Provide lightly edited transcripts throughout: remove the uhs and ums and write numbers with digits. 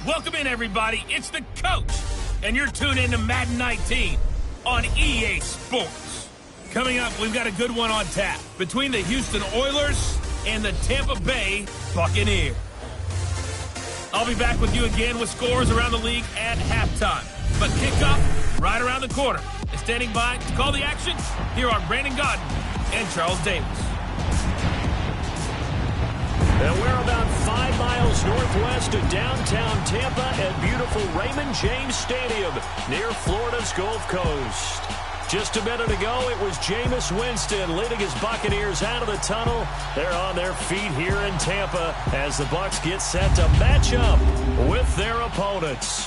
Welcome in, everybody. It's the coach, and you're tuned in to Madden 19 on EA Sports. Coming up, we've got a good one on tap between the Houston Oilers and the Tampa Bay Buccaneers. I'll be back with you again with scores around the league at halftime. But kickoff right around the corner. And standing by to call the action, here are Brandon Godden and Charles Davis. And we're about 5 miles northwest of downtown Tampa at beautiful Raymond James Stadium near Florida's Gulf Coast. Just a minute ago, it was Jameis Winston leading his Buccaneers out of the tunnel. They're on their feet here in Tampa as the Bucs get set to match up with their opponents.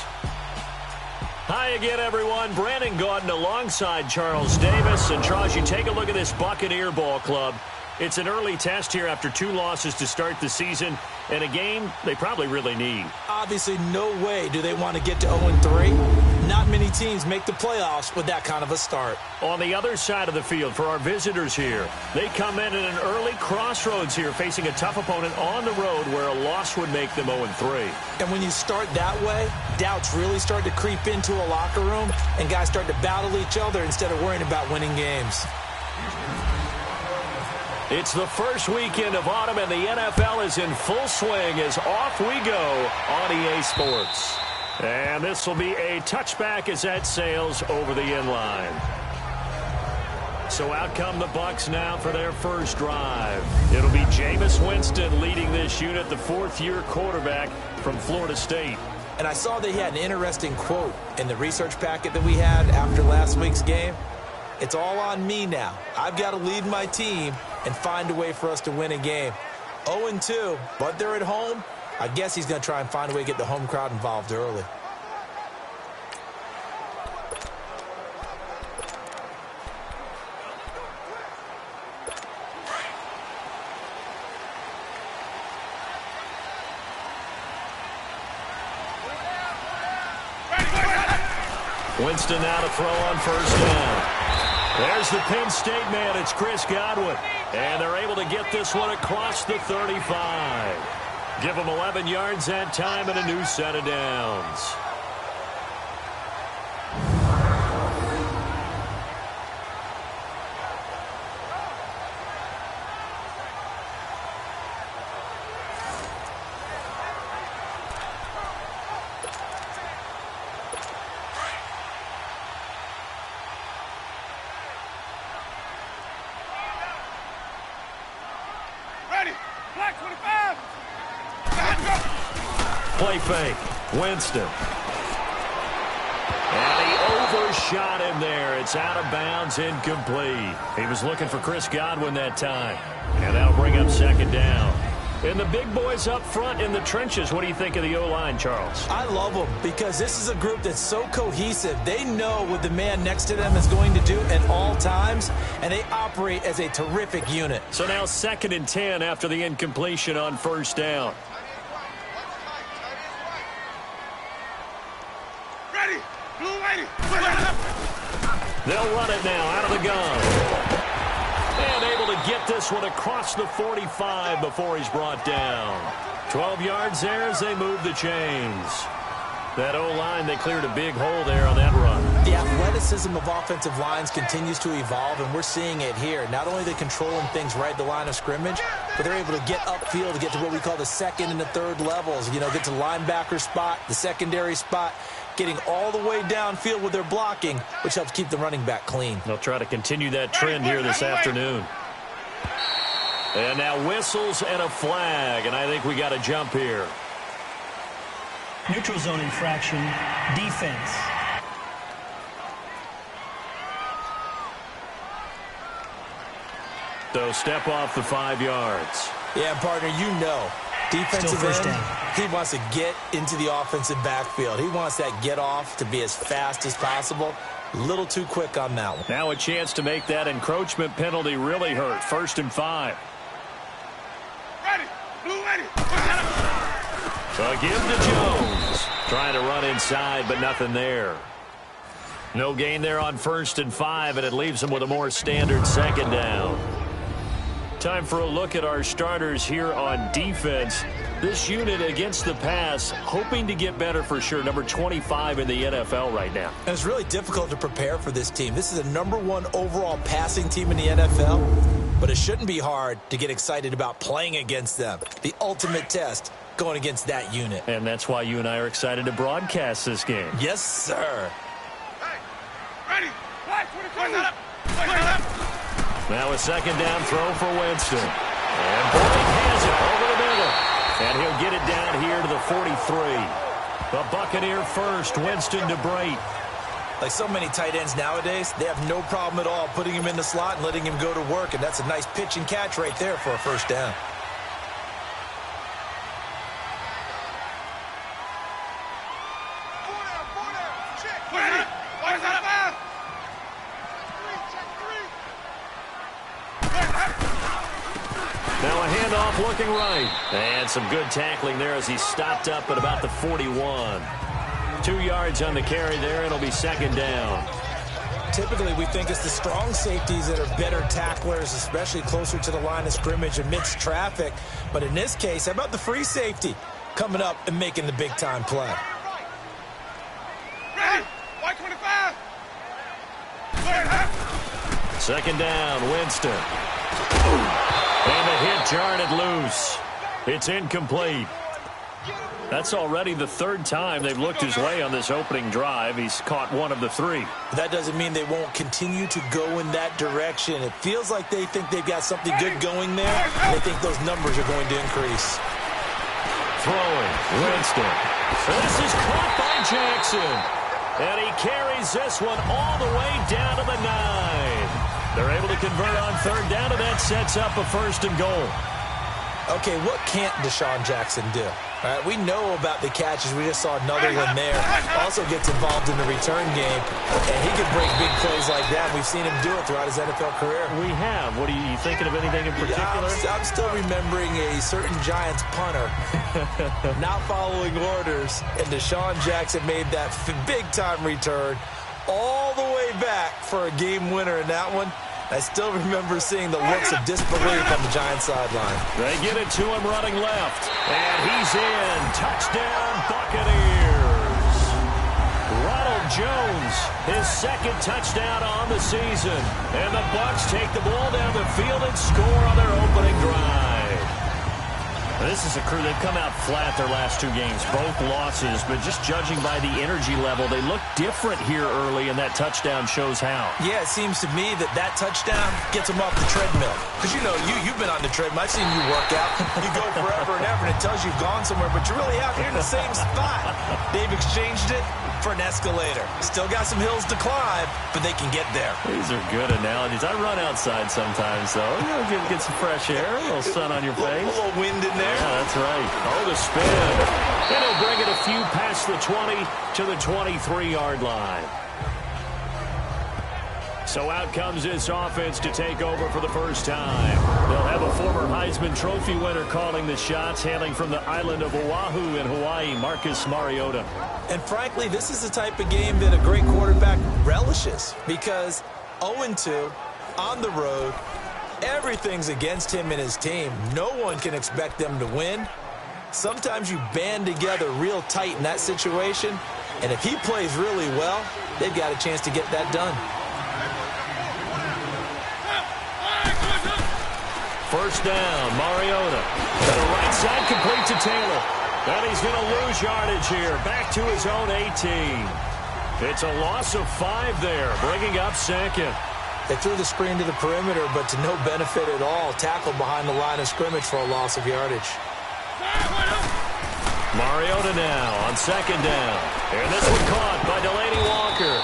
Hi again, everyone. Brandon Gaudin alongside Charles Davis. And Charles, you take a look at this Buccaneer ball club. It's an early test here after 2 losses to start the season, and a game they probably really need. Obviously, no way do they want to get to 0-3. Not many teams make the playoffs with that kind of a start. On the other side of the field for our visitors here, they come in at an early crossroads here, facing a tough opponent on the road where a loss would make them 0-3. And when you start that way, doubts really start to creep into a locker room, and guys start to battle each other instead of worrying about winning games. It's the first weekend of autumn, and the NFL is in full swing as off we go on EA Sports. And this will be a touchback as that sails over the inline. So out come the Bucs now for their first drive. It'll be Jameis Winston leading this unit, the 4th-year quarterback from Florida State. And I saw that he had an interesting quote in the research packet that we had after last week's game. It's all on me now. I've got to lead my team and find a way for us to win a game. 0-2, but they're at home. I guess he's going to try and find a way to get the home crowd involved early. Winston now to throw on first down. There's the Penn State man. It's Chris Godwin. And they're able to get this one across the 35. Give them 11 yards that time and a new set of downs. Play fake. Winston. And he overshot him there. It's out of bounds, incomplete. He was looking for Chris Godwin that time. And that'll bring up second down. And the big boys up front in the trenches. What do you think of the O-line, Charles? I love them because this is a group that's so cohesive. They know what the man next to them is going to do at all times, and they operate as a terrific unit. So now 2nd and 10 after the incompletion on first down. They'll run it now out of the gun. And able to get this one across the 45 before he's brought down. 12 yards there as they move the chains. That O-line, they cleared a big hole there on that run. The athleticism of offensive lines continues to evolve, and we're seeing it here. Not only are they controlling things right at the line of scrimmage, but they're able to get upfield to get to what we call the 2nd and the 3rd levels. You know, get to the linebacker spot, the secondary spot, getting all the way downfield with their blocking, which helps keep the running back clean. They'll try to continue that trend here this afternoon. And now whistles and a flag, and I think we got a jump here. Neutral zone infraction, defense. So step off the 5 yards. Yeah, partner, you know. Defensive end, he wants to get into the offensive backfield. He wants that get off to be as fast as possible. A little too quick on that one. Now a chance to make that encroachment penalty really hurt. 1st and 5. Ready. Blue ready. So give to Jones. Trying to run inside, but nothing there. No gain there on 1st and 5, and it leaves them with a more standard 2nd down. Time for a look at our starters here on defense. This unit against the pass, hoping to get better for sure. Number 25 in the NFL right now. And it's really difficult to prepare for this team. This is a #1 overall passing team in the NFL, but it shouldn't be hard to get excited about playing against them. The ultimate test going against that unit. And that's why you and I are excited to broadcast this game. Yes, sir. Hey, ready. Now a second down throw for Winston. And Boyd has it over the middle. And he'll get it down here to the 43. The Buccaneer first, Winston to Brate. Like so many tight ends nowadays, they have no problem at all putting him in the slot and letting him go to work. And that's a nice pitch and catch right there for a first down. Now a handoff looking right. And some good tackling there as he stopped up at about the 41. 2 yards on the carry there. It'll be second down. Typically, we think it's the strong safeties that are better tacklers, especially closer to the line of scrimmage amidst traffic. But in this case, how about the free safety coming up and making the big-time play? Ready. White 25. Second down, Winston. And the hit jarred it loose. It's incomplete. That's already the third time they've looked his way on this opening drive. He's caught one of the three. That doesn't mean they won't continue to go in that direction. It feels like they think they've got something good going there. They think those numbers are going to increase. Throwing, Winston. This is caught by Jackson. And he carries this one all the way down to the 9. They're able to convert on third down, and that sets up a first and goal. Okay, what can't Deshaun Jackson do? All right, we know about the catches. We just saw another one there. Also gets involved in the return game, and he can break big plays like that. We've seen him do it throughout his NFL career. We have. What are you thinking of anything in particular? I'm still remembering a certain Giants punter not following orders, and Deshaun Jackson made that big-time return all the way back for a game winner in that one. I still remember seeing the looks of disbelief on the Giants sideline. They get it to him running left. And he's in. Touchdown, Buccaneers. Ronald Jones, his second touchdown on the season. And the Bucs take the ball down the field and score on their opening drive. This is a crew, they've come out flat their last 2 games, both losses, but just judging by the energy level, they look different here early, and that touchdown shows how. Yeah, it seems to me that touchdown gets them off the treadmill. Because, you know, you've been on the treadmill. I've seen you work out. You go forever and ever, and it tells you you've gone somewhere, but you really haven't. You're in the same spot. They've exchanged it for an escalator. Still got some hills to climb, but they can get there. These are good analogies. I run outside sometimes, though. You know, get some fresh air, a little sun on your face. A little wind in there. Yeah, that's right. Oh, the spin. And he'll bring it a few past the 20 to the 23-yard line. So out comes this offense to take over for the first time. They'll have a former Heisman Trophy winner calling the shots, hailing from the island of Oahu in Hawaii, Marcus Mariota. And frankly, this is the type of game that a great quarterback relishes, because 0-2 on the road, everything's against him and his team. No one can expect them to win. Sometimes you band together real tight in that situation, and if he plays really well, they've got a chance to get that done. First down, Mariota. To the right side, complete to Taylor. And he's going to lose yardage here. Back to his own 18. It's a loss of 5 there, bringing up second. They threw the screen to the perimeter, but to no benefit at all. Tackled behind the line of scrimmage for a loss of yardage. Mariota now on second down. And this one caught by Delaney Walker.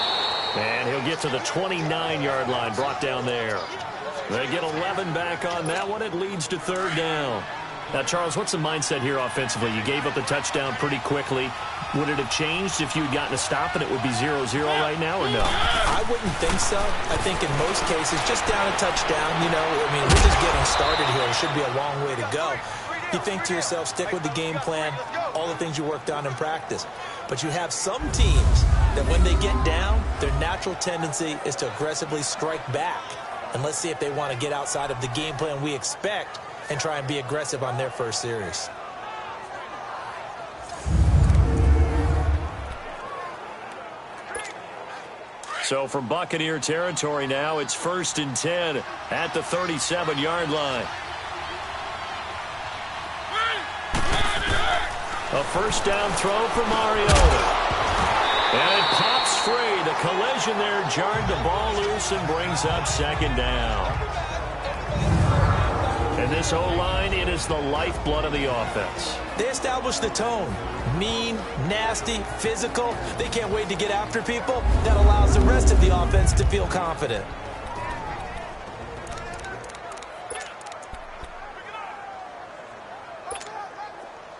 And he'll get to the 29-yard line, brought down there. They get 11 back on that one. It leads to third down. Now, Charles, what's the mindset here offensively? You gave up the touchdown pretty quickly. Would it have changed if you had gotten a stop and it would be 0-0 right now, or no? I wouldn't think so. I think in most cases, just down a touchdown, you know, I mean, we're just getting started here. It should be a long way to go. You think to yourself, stick with the game plan, all the things you worked on in practice. But you have some teams that when they get down, their natural tendency is to aggressively strike back. And let's see if they want to get outside of the game plan we expect and try and be aggressive on their first series. So from Buccaneer territory now, it's 1st and 10 at the 37-yard line. A first down throw for Mariota. And it pops free. The collision there jarred the ball loose and brings up 2nd down. And this O-line, it is the lifeblood of the offense. They established the tone. Mean, nasty, physical. They can't wait to get after people. That allows the rest of the offense to feel confident.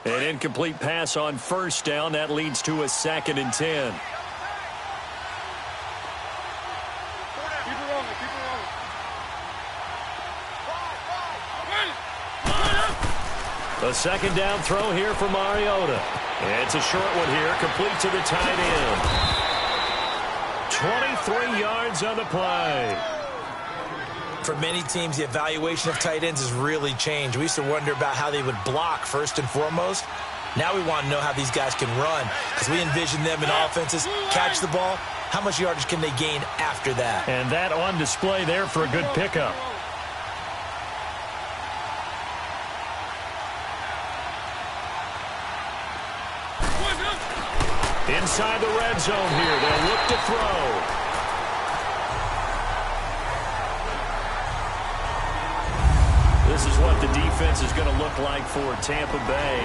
An incomplete pass on first down. That leads to a 2nd and 10. A 2nd down throw here for Mariota. It's a short one here, complete to the tight end. 23 yards on the play. For many teams, the evaluation of tight ends has really changed. We used to wonder about how they would block first and foremost. Now we want to know how these guys can run, because we envision them in offenses catch the ball. How much yardage can they gain after that? And that on display there for a good pickup. Inside the red zone here, they'll look to throw. This is what the defense is going to look like for Tampa Bay.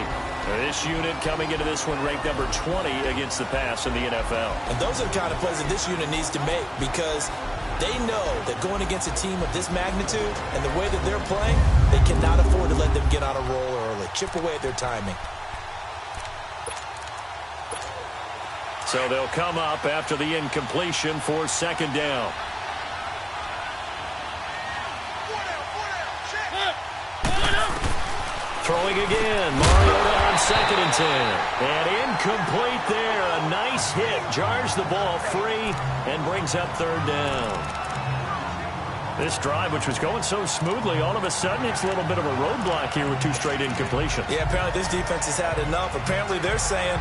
This unit coming into this one ranked number 20 against the pass in the NFL. And those are the kind of plays that this unit needs to make, because they know that going against a team of this magnitude and the way that they're playing, they cannot afford to let them get on a roll early. Chip away at their timing. So they'll come up after the incompletion for 2nd down. Throwing again. Mariota on 2nd and 10. And incomplete there. A nice hit. Jars the ball free and brings up 3rd down. This drive, which was going so smoothly, all of a sudden it's a little bit of a roadblock here with 2 straight incompletions. Yeah, apparently this defense has had enough. Apparently they're saying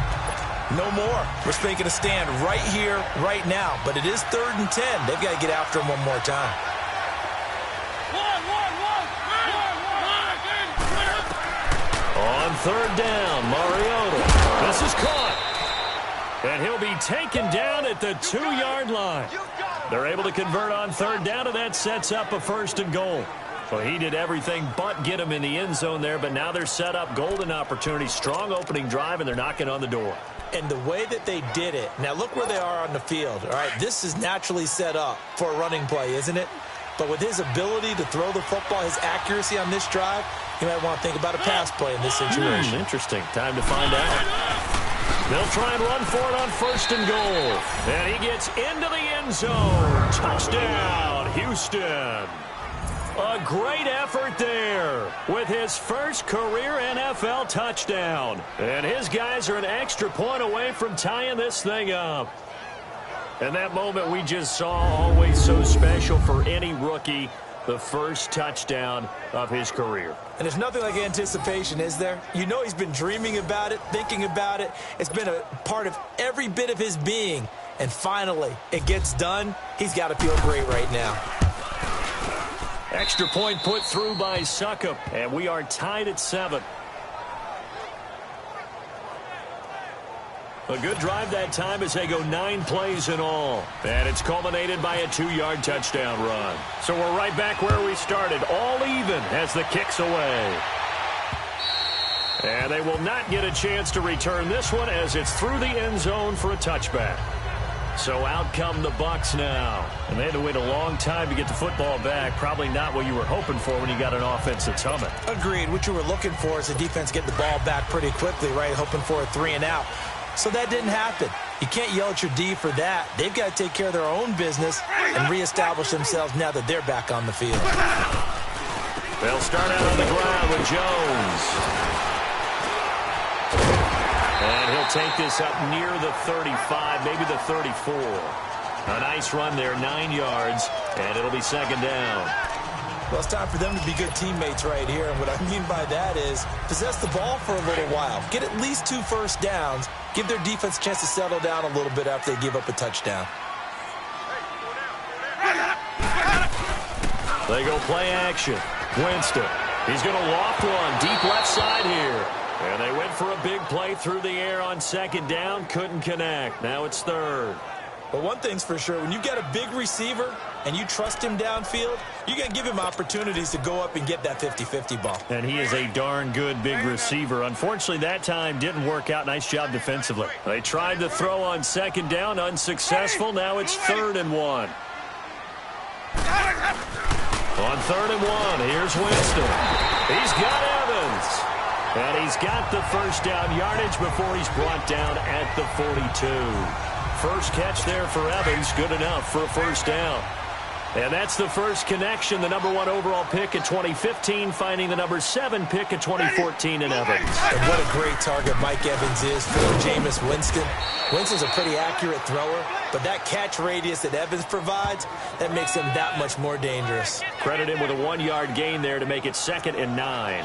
no more. We're making a stand right here, right now. But it is 3rd and 10. They've got to get after him one more time. On 3rd down, Mariota. This is caught. And he'll be taken down at the 2-yard line. They're able to convert on 3rd down, and that sets up a 1st and goal. Well, he did everything but get him in the end zone there, but now they're set up. Golden opportunity, strong opening drive, and they're knocking on the door. And the way that they did it, now look where they are on the field. All right, this is naturally set up for a running play, isn't it? But with his ability to throw the football, his accuracy on this drive, you might want to think about a pass play in this situation. Interesting. Time to find out. They'll try and run for it on 1st and goal. And he gets into the end zone. Touchdown, Houston. A great effort there with his first career NFL touchdown. And his guys are an extra point away from tying this thing up. And that moment we just saw, always so special for any rookie, the first touchdown of his career. And there's nothing like anticipation, is there? You know he's been dreaming about it, thinking about it. It's been a part of every bit of his being. And finally, it gets done. He's got to feel great right now. Extra point put through by Succop, and we are tied at 7. A good drive that time as they go 9 plays in all. And it's culminated by a 2-yard touchdown run. So we're right back where we started, all even as the kick's away. And they will not get a chance to return this one as it's through the end zone for a touchback. So out come the Bucs now. And they had to wait a long time to get the football back. Probably not what you were hoping for when you got an offense that's humming. Agreed. What you were looking for is the defense getting the ball back pretty quickly, right? Hoping for a 3 and out. So that didn't happen. You can't yell at your D for that. They've got to take care of their own business and reestablish themselves now that they're back on the field. They'll start out on the ground with Jones. And he'll take this up near the 35, maybe the 34. A nice run there, 9 yards, and it'll be 2nd down. Well, it's time for them to be good teammates right here. And what I mean by that is possess the ball for a little while. Get at least 2 first downs. Give their defense a chance to settle down a little bit after they give up a touchdown. They go play action. Winston. He's going to loft one deep left side here. And they went for a big play through the air on second down. Couldn't connect. Now it's third. But one thing's for sure, when you get a big receiver and you trust him downfield, you're going to give him opportunities to go up and get that 50-50 ball. And he is a darn good big receiver. Unfortunately, that time didn't work out. Nice job defensively. They tried to throw on second down, unsuccessful. Now it's 3rd and 1. On 3rd and 1, here's Winston. He's got Evans. And he's got the first down yardage before he's brought down at the 42. First catch there for Evans, good enough for a first down. And that's the first connection, the number 1 overall pick in 2015, finding the number 7 pick in 2014 in Evans. And what a great target Mike Evans is for Jameis Winston. Winston's a pretty accurate thrower, but that catch radius that Evans provides, that makes him that much more dangerous. Credit him with a 1-yard gain there to make it 2nd and 9.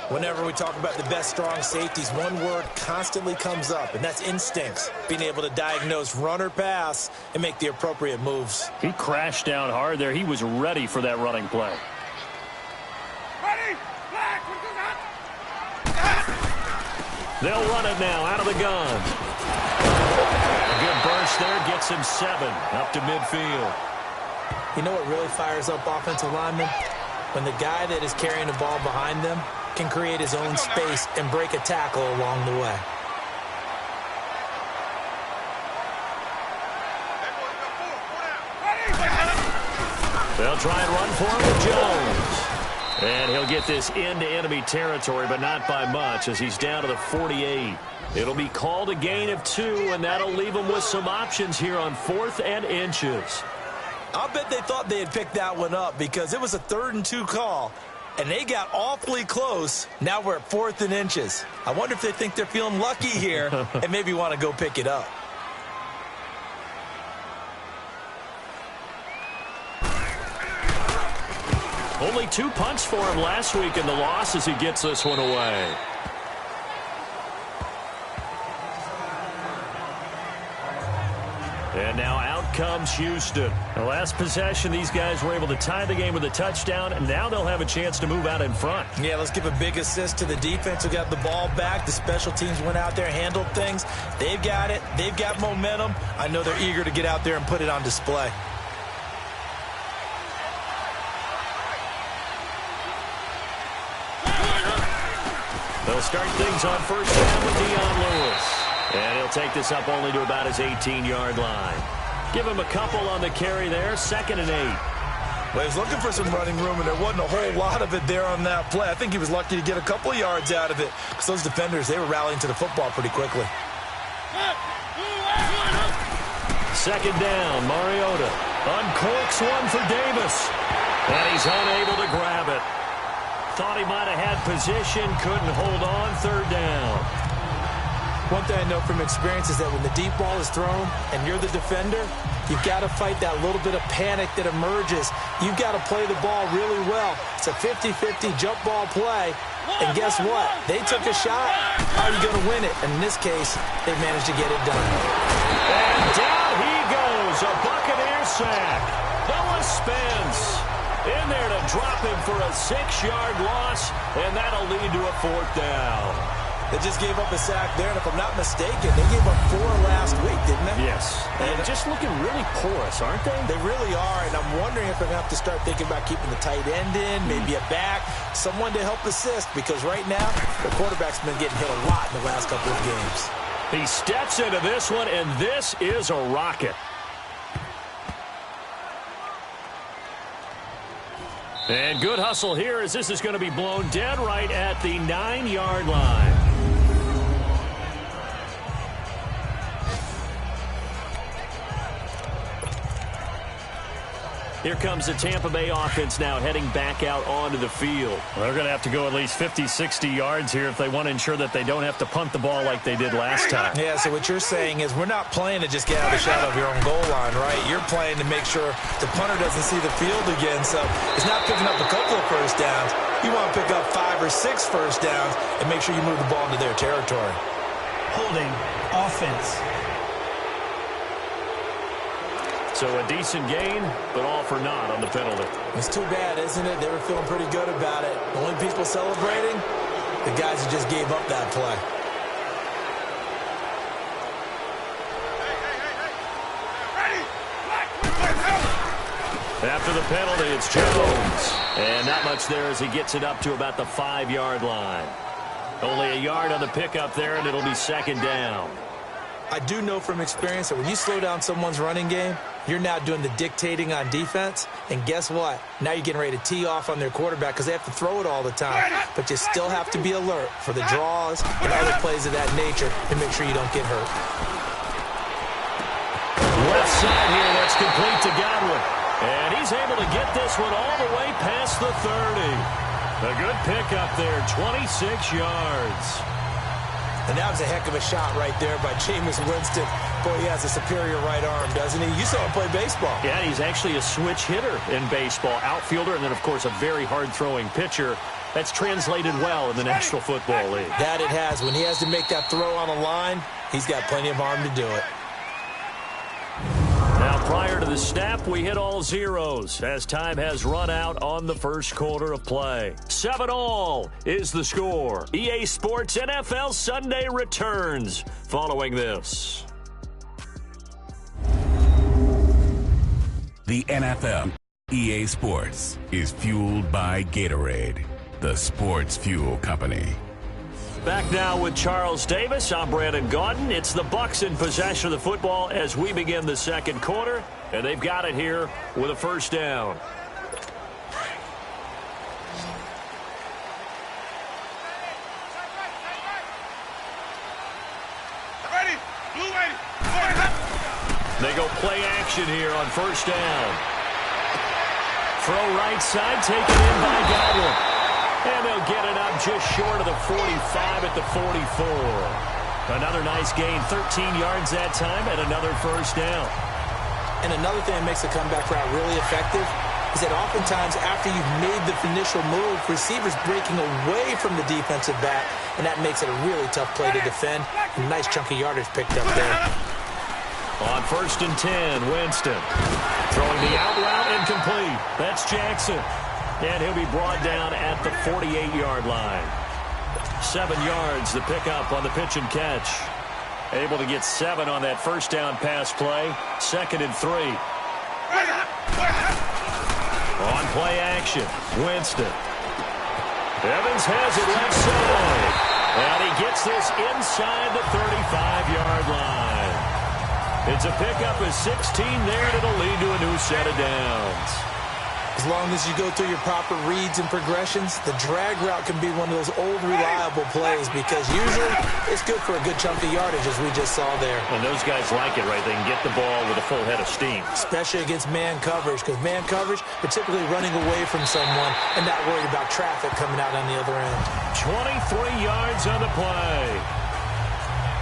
Whenever we talk about the best strong safeties, one word constantly comes up, and that's instincts. Being able to diagnose run or pass and make the appropriate moves. He crashed down hard there. He was ready for that running play. Ready? Black, They'll run it now out of the gun. A good burst there gets him 7 up to midfield. You know what really fires up offensive linemen? When the guy that is carrying the ball behind them can create his own space and break a tackle along the way. They'll try and run for him with Jones. And he'll get this into enemy territory, but not by much as he's down to the 48. It'll be called a gain of 2, and that'll leave him with some options here on 4th and inches. I'll bet they thought they had picked that one up because it was a 3rd and 2 call. And they got awfully close. Now we're at 4th and inches. I wonder if they think they're feeling lucky here and maybe want to go pick it up. Only 2 punts for him last week in the loss as he gets this one away. And now out comes Houston. The last possession, these guys were able to tie the game with a touchdown, and now they'll have a chance to move out in front. Yeah, let's give a big assist to the defense who got the ball back. The special teams went out there, handled things. They've got it. They've got momentum. I know they're eager to get out there and put it on display. They'll start things on first down with Dion Lewis. And he'll take this up only to about his 18-yard line. Give him a couple on the carry there, 2nd and 8. Well, he was looking for some running room, and there wasn't a whole lot of it there on that play. I think he was lucky to get a couple of yards out of it because those defenders, they were rallying to the football pretty quickly. 2nd down, Mariota uncorks one for Davis. And he's unable to grab it. Thought he might have had position, couldn't hold on, 3rd down. One thing I know from experience is that when the deep ball is thrown and you're the defender, you've got to fight that little bit of panic that emerges. You've got to play the ball really well. It's a 50-50 jump ball play. And guess what? They took a shot. How are you going to win it? And in this case, they managed to get it done. And down he goes. A Buccaneers sack. Noah Spence in there to drop him for a 6-yard loss, and that'll lead to a 4th down. They just gave up a sack there, and if I'm not mistaken, they gave up 4 last week, didn't they? Yes. And just looking really porous, aren't they? They really are, and I'm wondering if they're going to have to start thinking about keeping the tight end in, maybe a back, someone to help assist, because right now, the quarterback's been getting hit a lot in the last couple of games. He steps into this one, and this is a rocket. And good hustle here as this is going to be blown dead right at the 9-yard line. Here comes the Tampa Bay offense now heading back out onto the field. Well, they're going to have to go at least 50, 60 yards here if they want to ensure that they don't have to punt the ball like they did last time. Yeah, so what you're saying is we're not playing to just get out of the shadow of your own goal line, right? You're playing to make sure the punter doesn't see the field again. So it's not picking up a couple of first downs. You want to pick up 5 or 6 first downs and make sure you move the ball into their territory. Holding offense. So So a decent gain, but all for naught on the penalty. It's too bad, isn't it? They were feeling pretty good about it. The only people celebrating, the guys who just gave up that play. After the penalty, it's Jones. And not much there as he gets it up to about the 5-yard line. Only a yard on the pickup there, and it'll be second down. I do know from experience that when you slow down someone's running game, you're now doing the dictating on defense. And guess what? Now you're getting ready to tee off on their quarterback because they have to throw it all the time. But you still have to be alert for the draws and other plays of that nature to make sure you don't get hurt. Left side here, that's complete to Godwin. And he's able to get this one all the way past the 30. A good pickup there, 26 yards. And that was a heck of a shot right there by Jameis Winston. Boy, he has a superior right arm, doesn't he? You saw him play baseball. Yeah, he's actually a switch hitter in baseball. Outfielder, and then, of course, a very hard-throwing pitcher. That's translated well in the National Football League. That it has. When he has to make that throw on a line, he's got plenty of arm to do it. Now, prior to the snap, we hit all zeros as time has run out on the first quarter of play. 7-all is the score. EA Sports NFL Sunday returns following this. The NFL EA Sports is fueled by Gatorade, the sports fuel company. Back now with Charles Davis. I'm Brandon Gaudin. It's the Bucs in possession of the football as we begin the second quarter, and they've got it here with a first down. Ready, blue ready. They go play action here on first down. Throw right side, taken in by Godwin. And they'll get it up just short of the 45 at the 44. Another nice gain, 13 yards that time, and another first down. And another thing that makes the comeback route really effective is that oftentimes after you've made the initial move, receivers breaking away from the defensive back, and that makes it a really tough play to defend. A nice chunky yardage picked up there. On first and 10, Winston. Throwing the out route incomplete. That's Jackson. And he'll be brought down at the 48-yard line. 7 yards, the pickup on the pitch and catch. Able to get 7 on that first down pass play. Second and 3. On play action, Winston. Evans has it left side. And he gets this inside the 35-yard line. It's a pickup of 16 there, and it'll lead to a new set of downs. As long as you go through your proper reads and progressions, the drag route can be one of those old reliable plays because usually it's good for a good chunk of yardage, as we just saw there. And those guys like it, right? They can get the ball with a full head of steam. Especially against man coverage, because man coverage, they're typically running away from someone and not worried about traffic coming out on the other end. 23 yards on the play.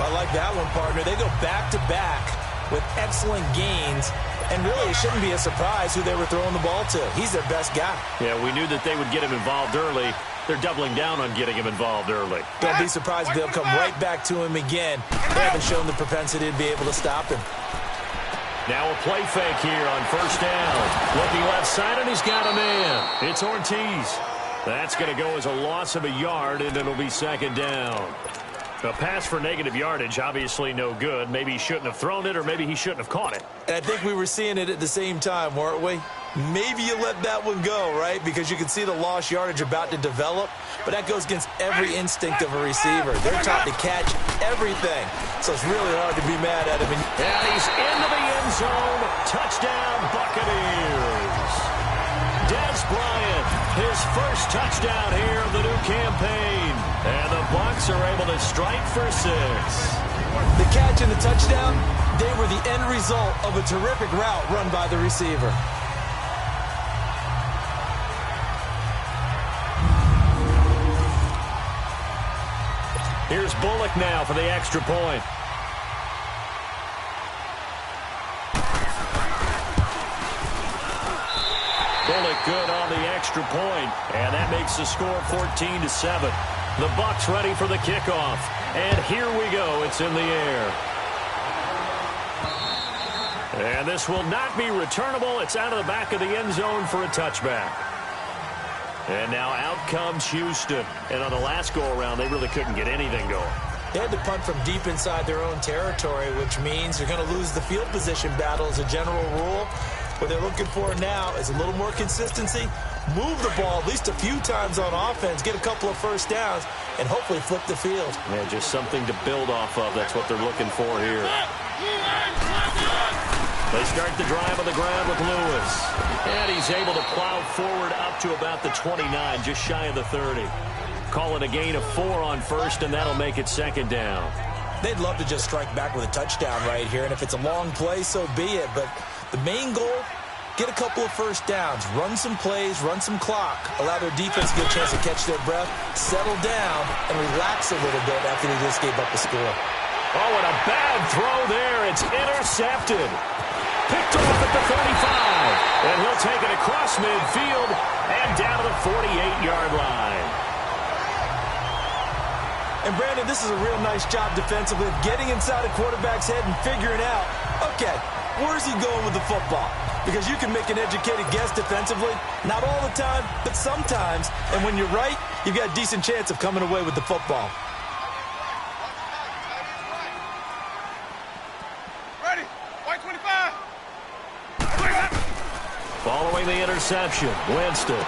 I like that one, partner. They go back-to-back with excellent gains. And really, it shouldn't be a surprise who they were throwing the ball to. He's their best guy. Yeah, we knew that they would get him involved early. They're doubling down on getting him involved early. Don't be surprised if they'll come right back to him again. They haven't shown the propensity to be able to stop him. Now a play fake here on first down. Looking left side, and he's got a man. It's Ortiz. That's going to go as a loss of a yard, and it'll be second down. A pass for negative yardage, obviously no good. Maybe he shouldn't have thrown it, or maybe he shouldn't have caught it. And I think we were seeing it at the same time, weren't we? Maybe you let that one go, right? Because you can see the lost yardage about to develop. But that goes against every instinct of a receiver. They're taught to catch everything. So it's really hard to be mad at him. And he's into the end zone. Touchdown, Buccaneers. Dez Bryant, his first touchdown here of the new campaign. And the Bucs are able to strike for 6. The catch and the touchdown, they were the end result of a terrific route run by the receiver. Here's Bullock now for the extra point. Bullock good on the extra point, and that makes the score 14-7. The Bucs ready for the kickoff, and here we go. It's in the air. And this will not be returnable. It's out of the back of the end zone for a touchback. And now out comes Houston. And on the last go-around, they really couldn't get anything going. They had to punt from deep inside their own territory, which means they're going to lose the field position battle as a general rule. What they're looking for now is a little more consistency, move the ball at least a few times on offense, get a couple of first downs, and hopefully flip the field. Yeah, just something to build off of. That's what they're looking for here. They start the drive on the ground with Lewis. And he's able to plow forward up to about the 29, just shy of the 30. Call it a gain of 4 on first, and that'll make it second down. They'd love to just strike back with a touchdown right here, and if it's a long play, so be it. But the main goal, get a couple of first downs, run some plays, run some clock, allow their defense to get a chance to catch their breath, settle down, and relax a little bit after they just gave up a score. Oh, and a bad throw there. It's intercepted. Picked off at the 35. And he'll take it across midfield and down to the 48-yard line. And, Brandon, this is a real nice job defensively of getting inside a quarterback's head and figuring out, okay, where's he going with the football? Because you can make an educated guess defensively, not all the time, but sometimes. And when you're right, you've got a decent chance of coming away with the football. Ready. White 25. Following the interception, Winston.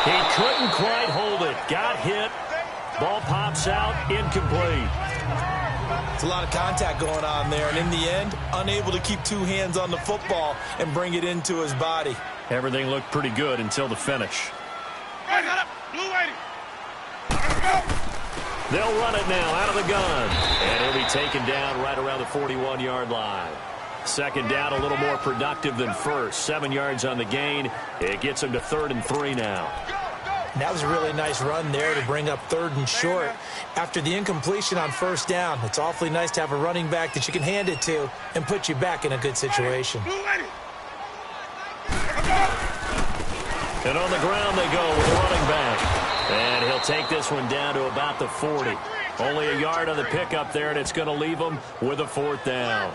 He couldn't quite hold it. Got hit. Ball pops out, incomplete. It's a lot of contact going on there, and in the end, unable to keep two hands on the football and bring it into his body. Everything looked pretty good until the finish. Ready. Blue 80. They'll run it now out of the gun. And he'll be taken down right around the 41-yard line. Second down, a little more productive than first. 7 yards on the gain. It gets him to 3rd and 3 now. That was a really nice run there to bring up 3rd and short. After the incompletion on first down, it's awfully nice to have a running back that you can hand it to and put you back in a good situation. And on the ground they go with the running back. And he'll take this one down to about the 40. Only a yard on the pickup there, and it's going to leave him with a 4th down.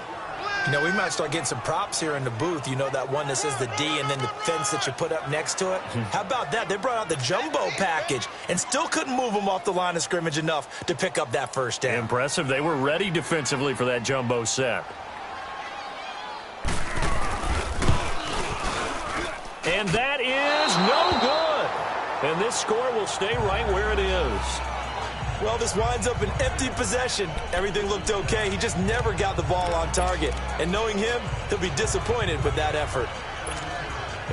You know, we might start getting some props here in the booth. You know, that one that says the D and then the fence that you put up next to it? How about that? They brought out the jumbo package and still couldn't move them off the line of scrimmage enough to pick up that first down. Impressive. They were ready defensively for that jumbo set. And that is no good. And this score will stay right where it is. Well, this winds up an empty possession. Everything looked okay. He just never got the ball on target. And knowing him, he'll be disappointed with that effort.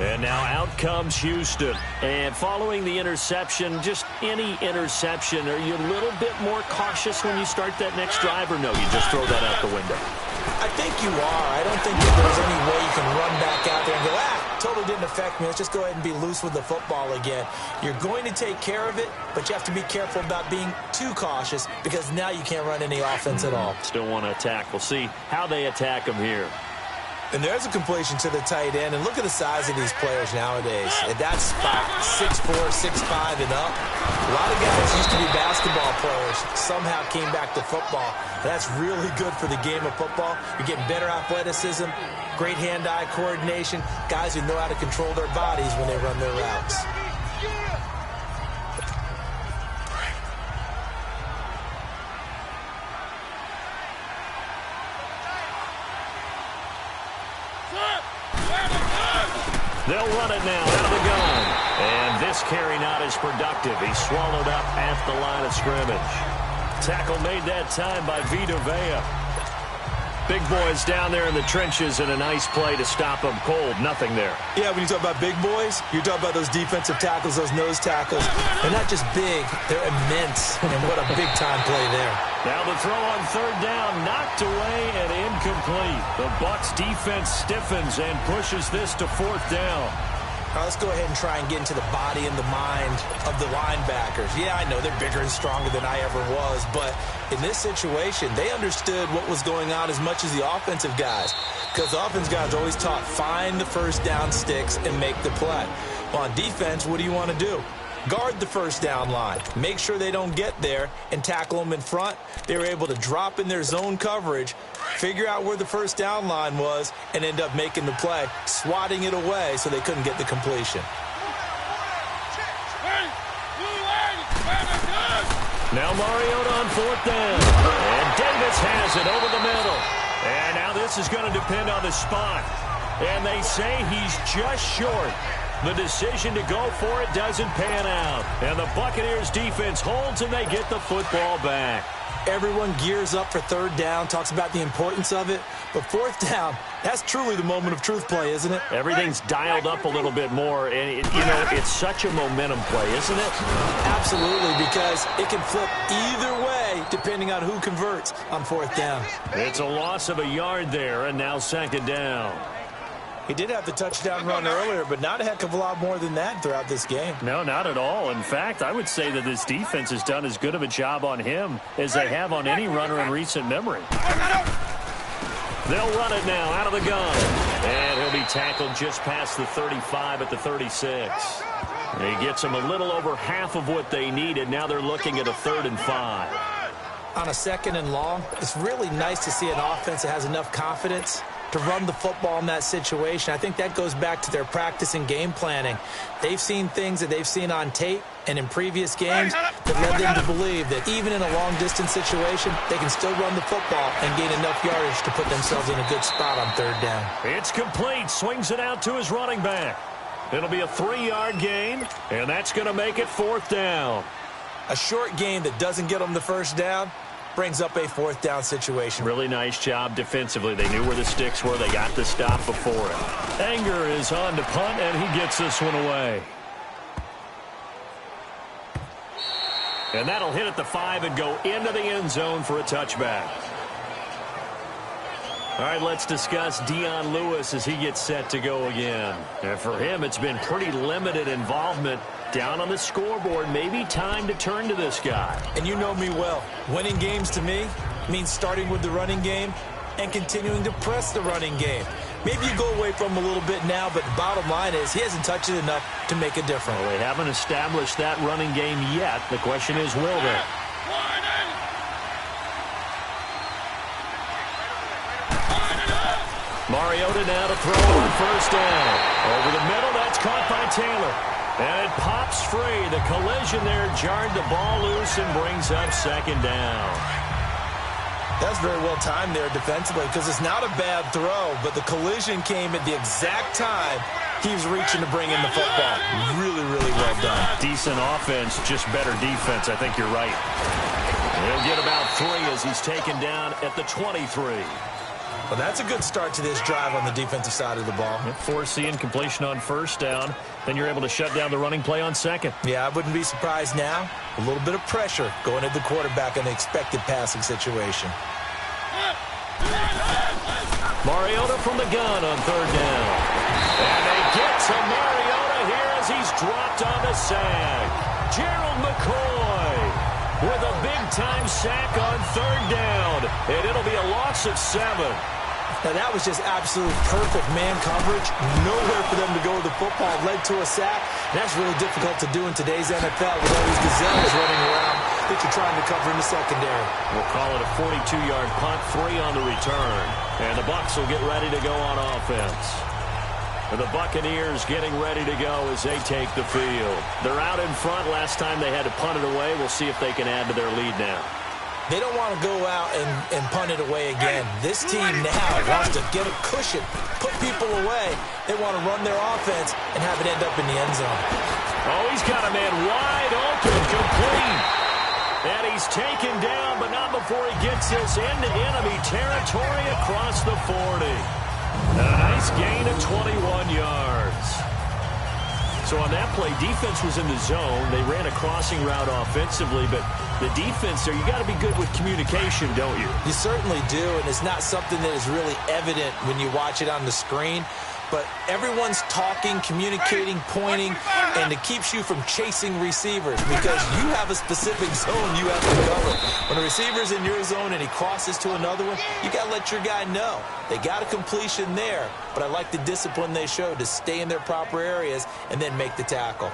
And now out comes Houston. And following the interception, just any interception, are you a little bit more cautious when you start that next drive, or no, you just throw that out the window? I think you are. I don't think that there's any way you can run back out there and go, totally didn't affect me. Let's just go ahead and be loose with the football again. You're going to take care of it, but you have to be careful about being too cautious because now you can't run any offense at all. Still want to attack. We'll see how they attack them here. And there's a completion to the tight end. And look at the size of these players nowadays. At that spot, 6'4", 6'5", and up. A lot of guys used to be basketball players, somehow came back to football. And that's really good for the game of football. You're getting better athleticism, great hand-eye coordination, guys who know how to control their bodies when they run their routes. They'll run it now out of the gun. And this carry not as productive. He's swallowed up at the line of scrimmage. Tackle made that time by Vita Vea. Big boys down there in the trenches, and a nice play to stop them cold. Nothing there. Yeah, when you talk about big boys, you're talking about those defensive tackles, those nose tackles. They're not just big, they're immense. And what a big-time play there. Now the throw on 3rd down, knocked away and incomplete. The Bucs defense stiffens and pushes this to 4th down. All right, let's go ahead and try and get into the body and the mind of the linebackers. Yeah, I know they're bigger and stronger than I ever was, but in this situation, they understood what was going on as much as the offensive guys, because the offensive guys are always taught, find the first down sticks and make the play. Well, on defense, what do you want to do? Guard the first down line. Make sure they don't get there and tackle them in front. They were able to drop in their zone coverage, figure out where the first down line was, and end up making the play, swatting it away so they couldn't get the completion. Now Mariota on fourth down. And Davis has it over the middle. And now this is going to depend on the spot. And they say he's just short. The decision to go for it doesn't pan out. And the Buccaneers defense holds and they get the football back. Everyone gears up for third down, talks about the importance of it. But fourth down, that's truly the moment of truth play, isn't it? Everything's dialed up a little bit more. And, it's such a momentum play, isn't it? Absolutely, because it can flip either way depending on who converts on fourth down. It's a loss of a yard there, and now second down. He did have the touchdown run earlier, but not a heck of a lot more than that throughout this game. No, not at all. In fact, I would say that this defense has done as good of a job on him as they have on any runner in recent memory. They'll run it now out of the gun. And he'll be tackled just past the 35 at the 36. He gets them a little over half of what they needed. Now they're looking at a 3rd and 5. On a 2nd and long, it's really nice to see an offense that has enough confidence to run the football in that situation. I think that goes back to their practice and game planning. They've seen things that they've seen on tape and in previous games that led them to believe that even in a long-distance situation, they can still run the football and gain enough yardage to put themselves in a good spot on third down. It's complete. Swings it out to his running back. It'll be a 3-yard gain, and that's going to make it 4th down. A short gain that doesn't get them the first down brings up a 4th down situation. Really nice job defensively. They knew where the sticks were. They got the stop before it. Anger is on to punt, and he gets this one away. And that'll hit at the 5 and go into the end zone for a touchback. All right, let's discuss Dion Lewis as he gets set to go again. And for him, it's been pretty limited involvement down on the scoreboard. Maybe time to turn to this guy. And you know me well. Winning games to me means starting with the running game and continuing to press the running game. Maybe you go away from him a little bit now, but the bottom line is he hasn't touched it enough to make a difference. Well, they haven't established that running game yet. The question is, will they? Mariota now to throw on first down. Over the middle, that's caught by Taylor. And it pops free. The collision there jarred the ball loose and brings up second down. That's very well timed there defensively because it's not a bad throw, but the collision came at the exact time he was reaching to bring in the football. Really, really well done. Decent offense, just better defense. I think you're right. He'll get about 3 as he's taken down at the 23. Well, that's a good start to this drive on the defensive side of the ball. Forcing completion on first down. Then you're able to shut down the running play on second. Yeah, I wouldn't be surprised now. A little bit of pressure going at the quarterback in the expected passing situation. Mariota from the gun on third down. And they get to Mariota here as he's dropped on the sack. Gerald McCoy with a big-time sack on third down. And it'll be a loss of 7. Now, that was just absolute perfect man coverage. Nowhere for them to go with the football. Led to a sack. And that's really difficult to do in today's NFL with all these gazelles running around that you're trying to cover in the secondary. We'll call it a 42-yard punt, 3 on the return. And the Bucs will get ready to go on offense. And the Buccaneers getting ready to go as they take the field. They're out in front. Last time they had to punt it away. We'll see if they can add to their lead now. They don't want to go out and punt it away again. This team now wants to get a cushion, put people away. They want to run their offense and have it end up in the end zone. Oh, he's got a man wide open, complete. And he's taken down, but not before he gets this into enemy territory across the 40. And a nice gain of 21 yards. So on that play, defense was in the zone. They ran a crossing route offensively, but the defense there, you got to be good with communication, don't you? You certainly do, and it's not something that is really evident when you watch it on the screen. But everyone's talking, communicating, pointing, and it keeps you from chasing receivers because you have a specific zone you have to cover. When a receiver's in your zone and he crosses to another one, you got to let your guy know. They got a completion there, but I like the discipline they showed to stay in their proper areas and then make the tackle.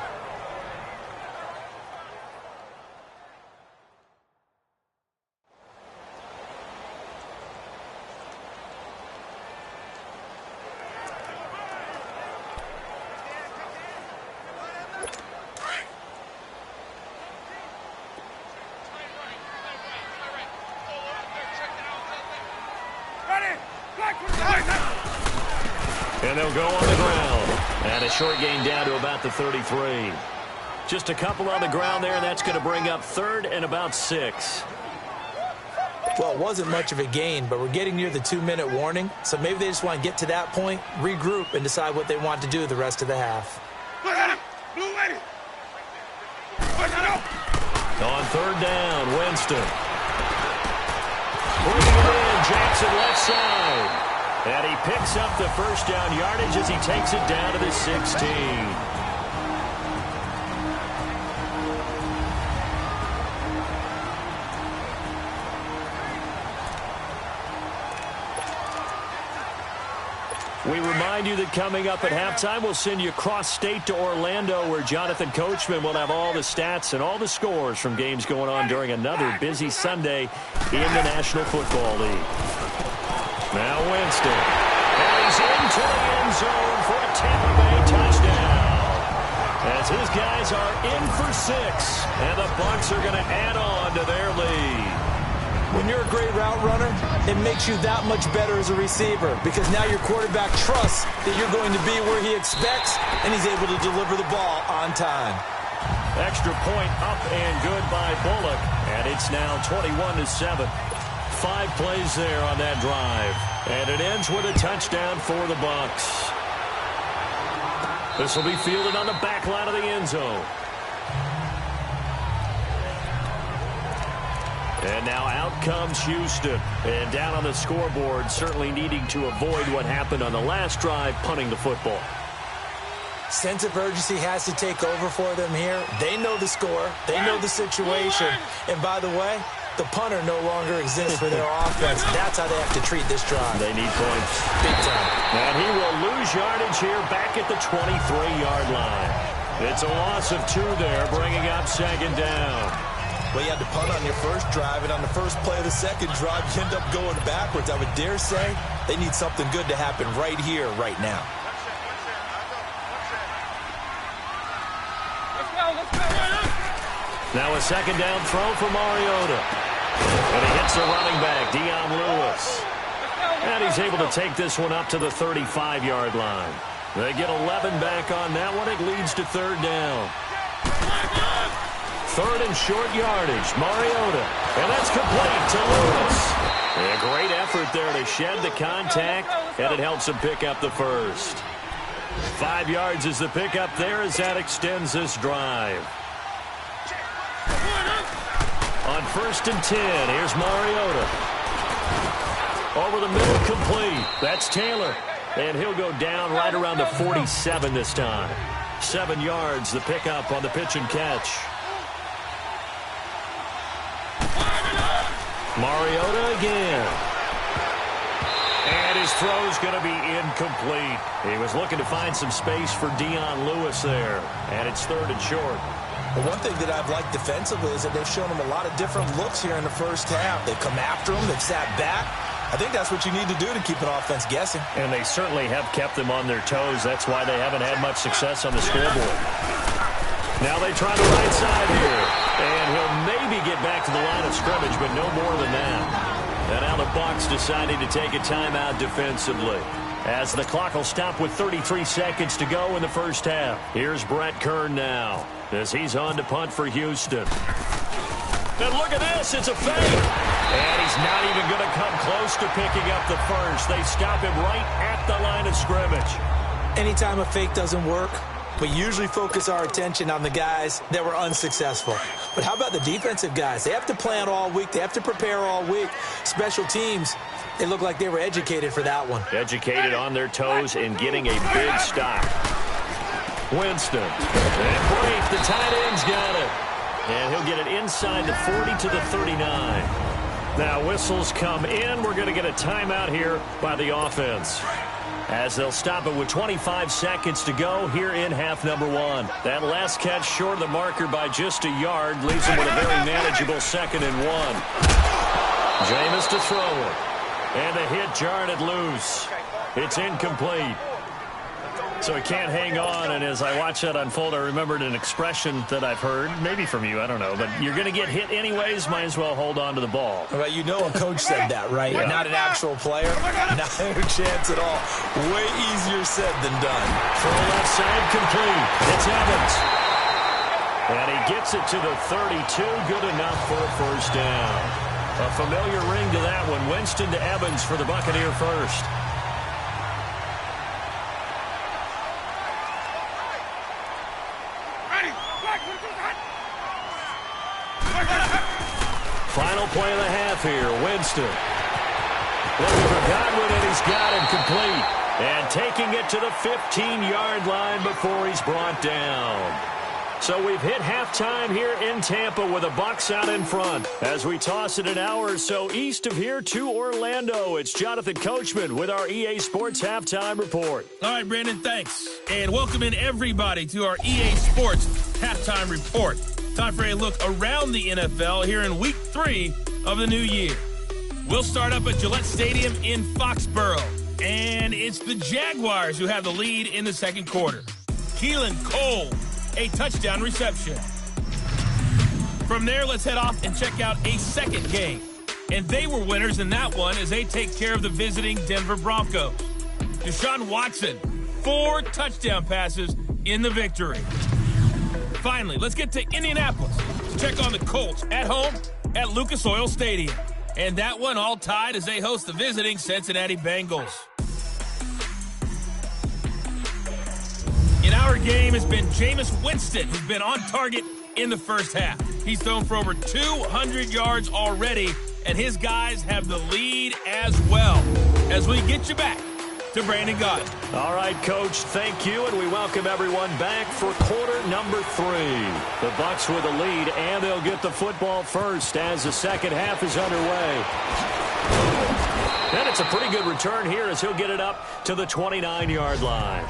And they'll go on the ground. And a short gain down to about the 33. Just a couple on the ground there, and that's going to bring up 3rd and about 6. Well, it wasn't much of a gain, but we're getting near the 2-minute warning, so maybe they just want to get to that point, regroup, and decide what they want to do the rest of the half. On 3rd down, Winston. Bringing it in, Jackson left side. And he picks up the first down yardage as he takes it down to the 16. We remind you that coming up at halftime, we'll send you cross-state to Orlando, where Jonathan Coachman will have all the stats and all the scores from games going on during another busy Sunday in the National Football League. Now Winston. And he's into the end zone for a Tampa Bay touchdown. As his guys are in for 6, and the Bucs are going to add on to their lead. When you're a great route runner, it makes you that much better as a receiver because now your quarterback trusts that you're going to be where he expects, and he's able to deliver the ball on time. Extra point up and good by Bullock, and it's now 21-7. 5 plays there on that drive, and it ends with a touchdown for the Bucs. This will be fielded on the back line of the end zone. And now out comes Houston. And down on the scoreboard, certainly needing to avoid what happened on the last drive, punting the football. Sense of urgency has to take over for them here. They know the score. They know the situation. And by the way, the punter no longer exists for their offense. That's how they have to treat this drive. They need points. Big time. And he will lose yardage here back at the 23-yard line. It's a loss of 2 there, bringing up 2nd down. Well, you had to punt on your first drive, and on the first play of the second drive, you end up going backwards. I would dare say they need something good to happen right here, right now. Now a 2nd down throw for Mariota. And he hits the running back, Dion Lewis. And he's able to take this one up to the 35-yard line. They get 11 back on that one. It leads to 3rd down. 3rd and short yardage, Mariota. And that's complete to Lewis. A great effort there to shed the contact, and it helps him pick up the first. 5 yards is the pickup there as that extends this drive. On 1st and 10, here's Mariota. Over the middle, complete. That's Taylor. And he'll go down right around the 47 this time. 7 yards, the pickup on the pitch and catch. Mariota again. And his throw's going to be incomplete. He was looking to find some space for Dion Lewis there. And it's 3rd and short. But one thing that I've liked defensively is that they've shown him a lot of different looks here in the first half. They've come after him. They've sat back. I think that's what you need to do to keep an offense guessing. And they certainly have kept them on their toes. That's why they haven't had much success on the scoreboard. Now they try the right side here. And he'll maybe get back to the line of scrimmage, but no more than that. And now the Bucs deciding to take a timeout defensively. As the clock will stop with 33 seconds to go in the first half. Here's Brett Kern now as he's on to punt for Houston. And look at this, it's a fake. And he's not even going to come close to picking up the first. They stop him right at the line of scrimmage. Anytime a fake doesn't work, we usually focus our attention on the guys that were unsuccessful. But how about the defensive guys? They have to plan all week. They have to prepare all week. Special teams, they look like they were educated for that one. Educated on their toes and getting a big stop. Winston. And break, the tight end's got it. And he'll get it inside the 40 to the 39. Now whistles come in. We're going to get a timeout here by the offense, as they'll stop it with 25 seconds to go here in half number 1. That last catch short of the marker by just a yard leaves them with a very manageable 2nd and 1. Jameis to throw it. And the hit jarred it loose. It's incomplete. So he can't hang on, and as I watch that unfold, I remembered an expression that I've heard, maybe from you, I don't know, but you're going to get hit anyways, might as well hold on to the ball. Well, you know a coach said that, right? Yeah. Not an actual player. Not a chance at all. Way easier said than done. Throw left side complete. It's Evans. And he gets it to the 32. Good enough for a first down. A familiar ring to that one. Winston to Evans for the Buccaneer first. Final play of the half here. Winston. Looking for Godwin, and he's got him complete. And taking it to the 15-yard line before he's brought down. So we've hit halftime here in Tampa with the Bucs out in front. As we toss it an hour or so east of here to Orlando, it's Jonathan Coachman with our EA Sports Halftime Report. All right, Brandon, thanks. And welcome in everybody to our EA Sports Halftime Report. Time for a look around the NFL here in Week 3 of the new year. We'll start up at Gillette Stadium in Foxborough. And it's the Jaguars who have the lead in the second quarter. Keelan Cole, a touchdown reception. From there, let's head off and check out a second game. And they were winners in that one as they take care of the visiting Denver Broncos. Deshaun Watson, 4 touchdown passes in the victory. Finally, let's get to Indianapolis to check on the Colts at home at Lucas Oil Stadium. And that one all tied as they host the visiting Cincinnati Bengals. In our game has been Jameis Winston, who's been on target in the first half. He's thrown for over 200 yards already, and his guys have the lead as well. As we get you back to Brandon Gaudin. All right, Coach, thank you, and we welcome everyone back for quarter number 3. The Bucs with the lead, and they'll get the football first as the second half is underway. And it's a pretty good return here as he'll get it up to the 29-yard line.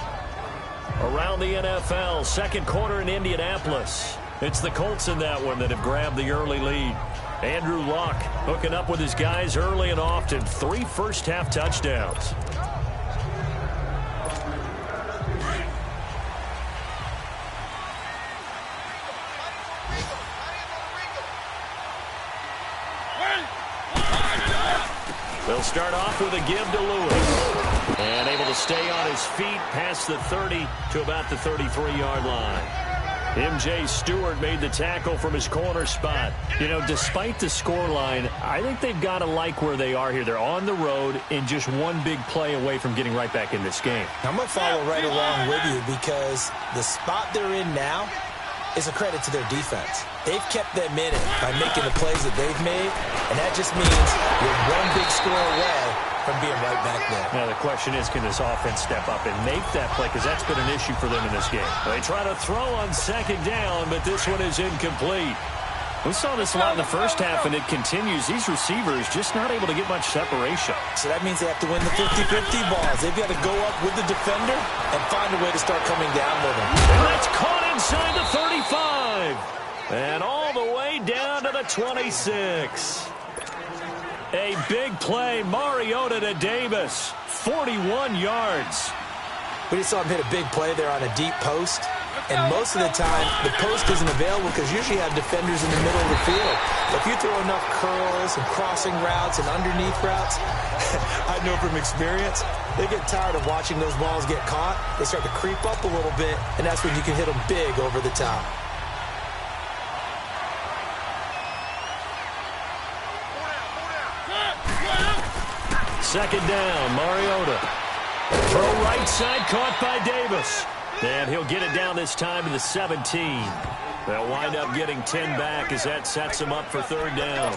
Around the NFL, second quarter in Indianapolis. It's the Colts in that one that have grabbed the early lead. Andrew Luck hooking up with his guys early and often. 3 first-half touchdowns. They'll start off with a give to Lewis. And able to stay on his feet past the 30 to about the 33-yard line. M.J. Stewart made the tackle from his corner spot. You know, despite the scoreline, I think they've got to like where they are here. They're on the road and just one big play away from getting right back in this game. I'm going to follow right along with you because the spot they're in now is a credit to their defense. They've kept them in it by making the plays that they've made, and that just means you're one big score away from being right back there. Now, the question is, can this offense step up and make that play? Because that's been an issue for them in this game. They try to throw on second down, but this one is incomplete. We saw this a lot in the first half, and it continues. These receivers just not able to get much separation. So that means they have to win the 50-50 balls. They've got to go up with the defender and find a way to start coming down with them. And that's caught inside the 35. And all the way down to the 26. A big play, Mariota to Davis, 41 yards. We just saw him hit a big play there on a deep post. And most of the time, the post isn't available because usually you have defenders in the middle of the field. If you throw enough curls and crossing routes and underneath routes, I know from experience, they get tired of watching those balls get caught. They start to creep up a little bit, and that's when you can hit them big over the top. Second down, Mariota. Throw right side, caught by Davis. And he'll get it down this time to the 17. They'll wind up getting 10 back as that sets him up for third down.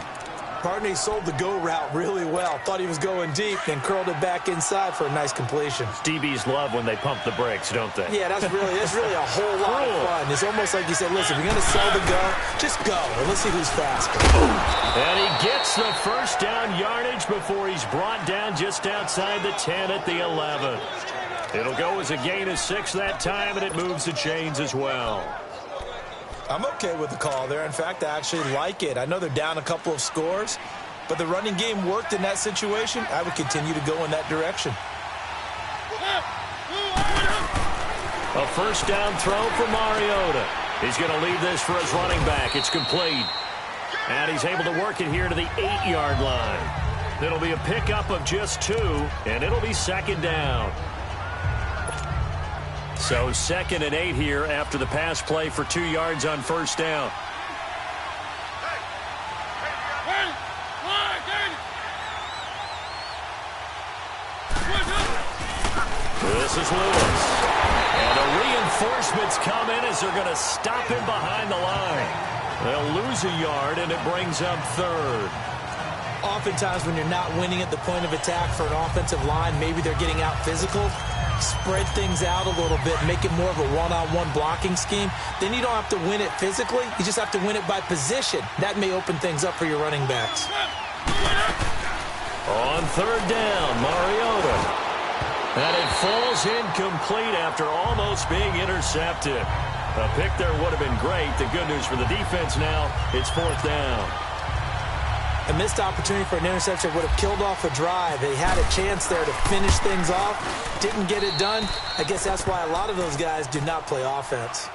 Partney sold the go route really well. Thought he was going deep, then curled it back inside for a nice completion. DBs love when they pump the brakes, don't they? Yeah, that's really a whole lot of fun. It's almost like you said, listen, if you're going to sell the go, just go, and let's see who's faster. And he gets the first down yardage before he's brought down just outside the 10 at the 11. It'll go as a gain of 6 that time, and it moves the chains as well. I'm okay with the call there. In fact, I actually like it. I know they're down a couple of scores, but the running game worked in that situation. I would continue to go in that direction. A first down throw for Mariota. He's going to leave this for his running back. It's complete. And he's able to work it here to the 8-yard line. It'll be a pickup of just 2, and it'll be second down. So 2nd and 8 here after the pass play for 2 yards on first down. This is Lewis. And the reinforcements come in as they're going to stop him behind the line. They'll lose a yard, and it brings up 3rd. Oftentimes when you're not winning at the point of attack for an offensive line, maybe they're getting out physical, spread things out a little bit, make it more of a one-on-one blocking scheme. Then you don't have to win it physically. You just have to win it by position. That may open things up for your running backs. On 3rd down, Mariota. And it falls incomplete after almost being intercepted. A pick there would have been great. The good news for the defense now, it's 4th down. A missed opportunity for an interception would have killed off a drive. They had a chance there to finish things off. Didn't get it done. I guess that's why a lot of those guys do not play offense.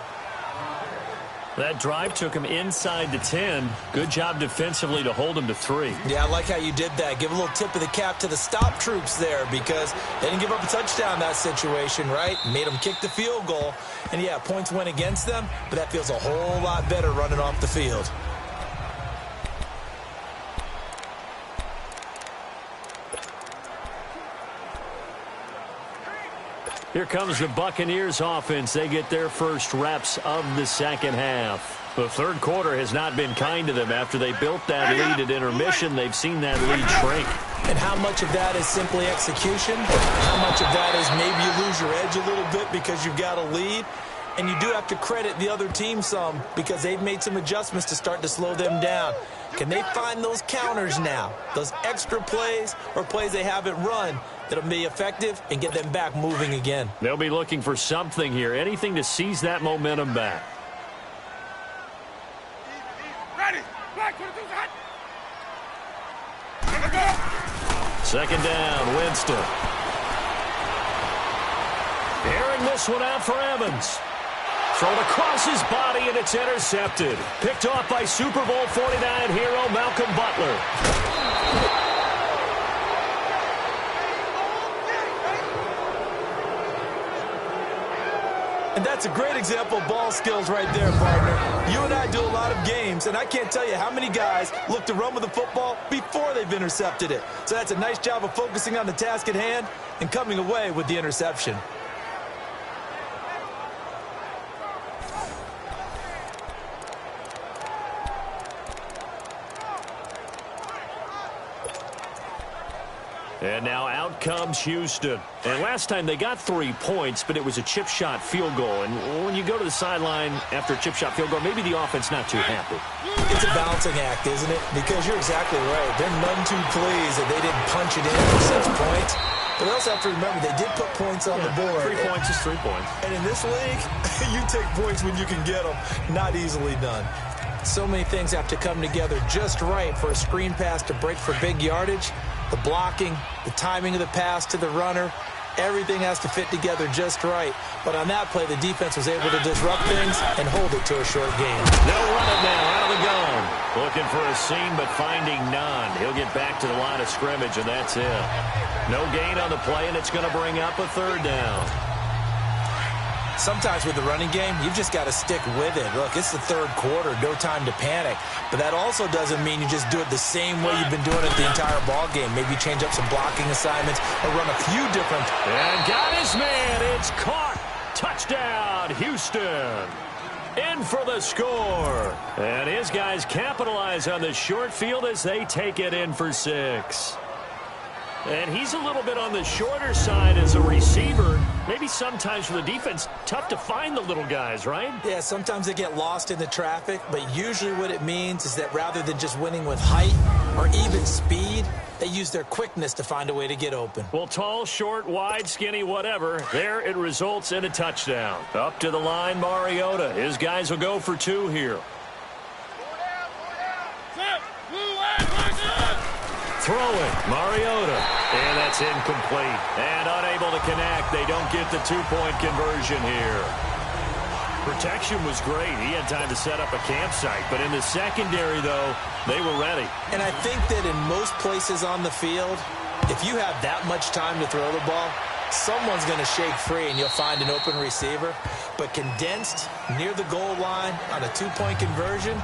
That drive took him inside the 10. Good job defensively to hold him to 3. Yeah, I like how you did that. Give a little tip of the cap to the stop troops there because they didn't give up a touchdown in that situation, right? Made them kick the field goal. And, yeah, points went against them, but that feels a whole lot better running off the field. Here comes the Buccaneers offense. They get their first reps of the second half. The 3rd quarter has not been kind to them. After they built that lead at intermission, they've seen that lead shrink. And how much of that is simply execution? How much of that is maybe you lose your edge a little bit because you've got a lead? And you do have to credit the other team some because they've made some adjustments to start to slow them down. Can they find those counters now, those extra plays or plays they haven't run that'll be effective and get them back moving again? They'll be looking for something here, anything to seize that momentum back. Ready. Black 22's hot. 2nd down, Winston. Airing this one out for Evans. Thrown across his body, and it's intercepted. Picked off by Super Bowl 49 hero Malcolm Butler. And that's a great example of ball skills right there, partner. You and I do a lot of games, and I can't tell you how many guys look to run with the football before they've intercepted it. So that's a nice job of focusing on the task at hand and coming away with the interception. And now out comes Houston. And last time they got 3 points, but it was a chip shot field goal. And when you go to the sideline after a chip shot field goal, maybe the offense not too happy. It's a balancing act, isn't it? Because you're exactly right. They're none too pleased that they didn't punch it in for 6 points. But we also have to remember they did put points on the board. 3 points is 3 points. And in this league, you take points when you can get them. Not easily done. So many things have to come together just right for a screen pass to break for big yardage. The blocking, the timing of the pass to the runner, everything has to fit together just right. But on that play, the defense was able to disrupt things and hold it to a short game. They'll run it now out of the gun. Looking for a seam, but finding none. He'll get back to the line of scrimmage, and that's it. No gain on the play, and it's going to bring up a 3rd down. Sometimes with the running game, you've just got to stick with it. Look, it's the 3rd quarter, no time to panic. But that also doesn't mean you just do it the same way you've been doing it the entire ball game. Maybe change up some blocking assignments or run a few different. And got his man. It's caught. Touchdown, Houston. In for the score. And his guys capitalize on the short field as they take it in for 6. And he's a little bit on the shorter side as a receiver. Maybe sometimes for the defense, tough to find the little guys, right? Yeah, sometimes they get lost in the traffic, but usually what it means is that rather than just winning with height or even speed, they use their quickness to find a way to get open. Well, tall, short, wide, skinny, whatever, there it results in a touchdown. Up to the line, Mariota. His guys will go for 2 here. throwing. Mariota. And that's incomplete. And unable to connect. They don't get the two-point conversion here. Protection was great. He had time to set up a campsite. But in the secondary, though, they were ready. And I think that in most places on the field, if you have that much time to throw the ball, someone's going to shake free and you'll find an open receiver. But condensed near the goal line on a two-point conversion,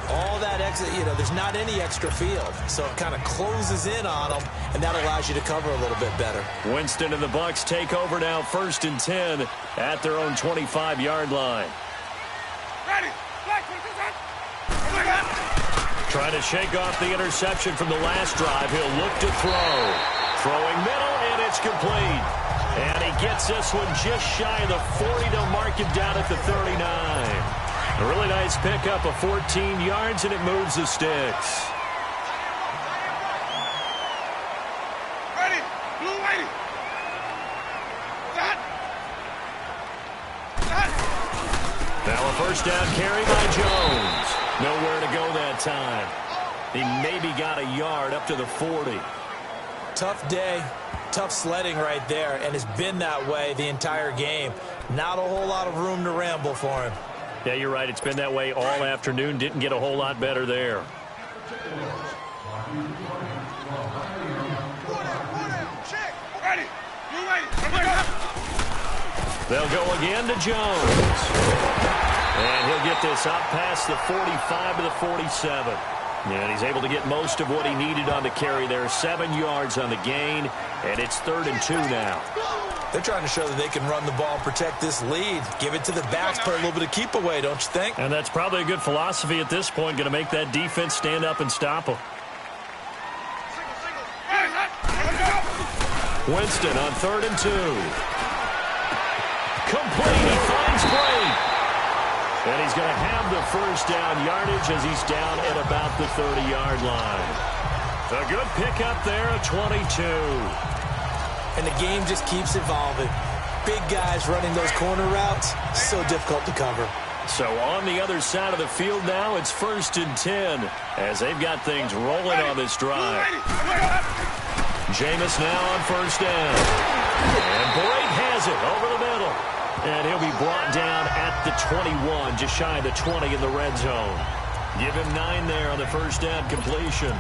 all that extra, there's not any extra field. So it kind of closes in on them, and that allows you to cover a little bit better. Winston and the Bucs take over now, 1st and 10 at their own 25-yard line. Ready. Trying to shake off the interception from the last drive. He'll look to throw. Throwing middle, and it's complete. And he gets this one just shy of the 40 to mark him down at the 39. A really nice pickup of 14 yards, and it moves the sticks. Ready. Blue lady. Now a first down carry by Jones. Nowhere to go that time. He maybe got a yard up to the 40. Tough day, tough sledding right there, and it's been that way the entire game. Not a whole lot of room to ramble for him. Yeah, you're right. It's been that way all afternoon. Didn't get a whole lot better there. Ready. Blue lady. They'll go again to Jones. And he'll get this up past the 45 to the 47. And he's able to get most of what he needed on the carry there. 7 yards on the gain, and it's 3rd and 2 now. They're trying to show that they can run the ball and protect this lead. Give it to the backs, play a little bit of keep away, don't you think? And that's probably a good philosophy at this point. Going to make that defense stand up and stop them. Winston on 3rd and 2. Complete. He finds Blake. And he's going to have the first down yardage as he's down at about the 30-yard line. A good pickup there at 22. And the game just keeps evolving. Big guys running those corner routes, so difficult to cover. So on the other side of the field now, it's 1st and 10 as they've got things rolling on this drive. Jameis now on 1st down. And Blake has it over the middle. And he'll be brought down at the 21, just shy of the 20 in the red zone. Give him 9 there on the first down completion.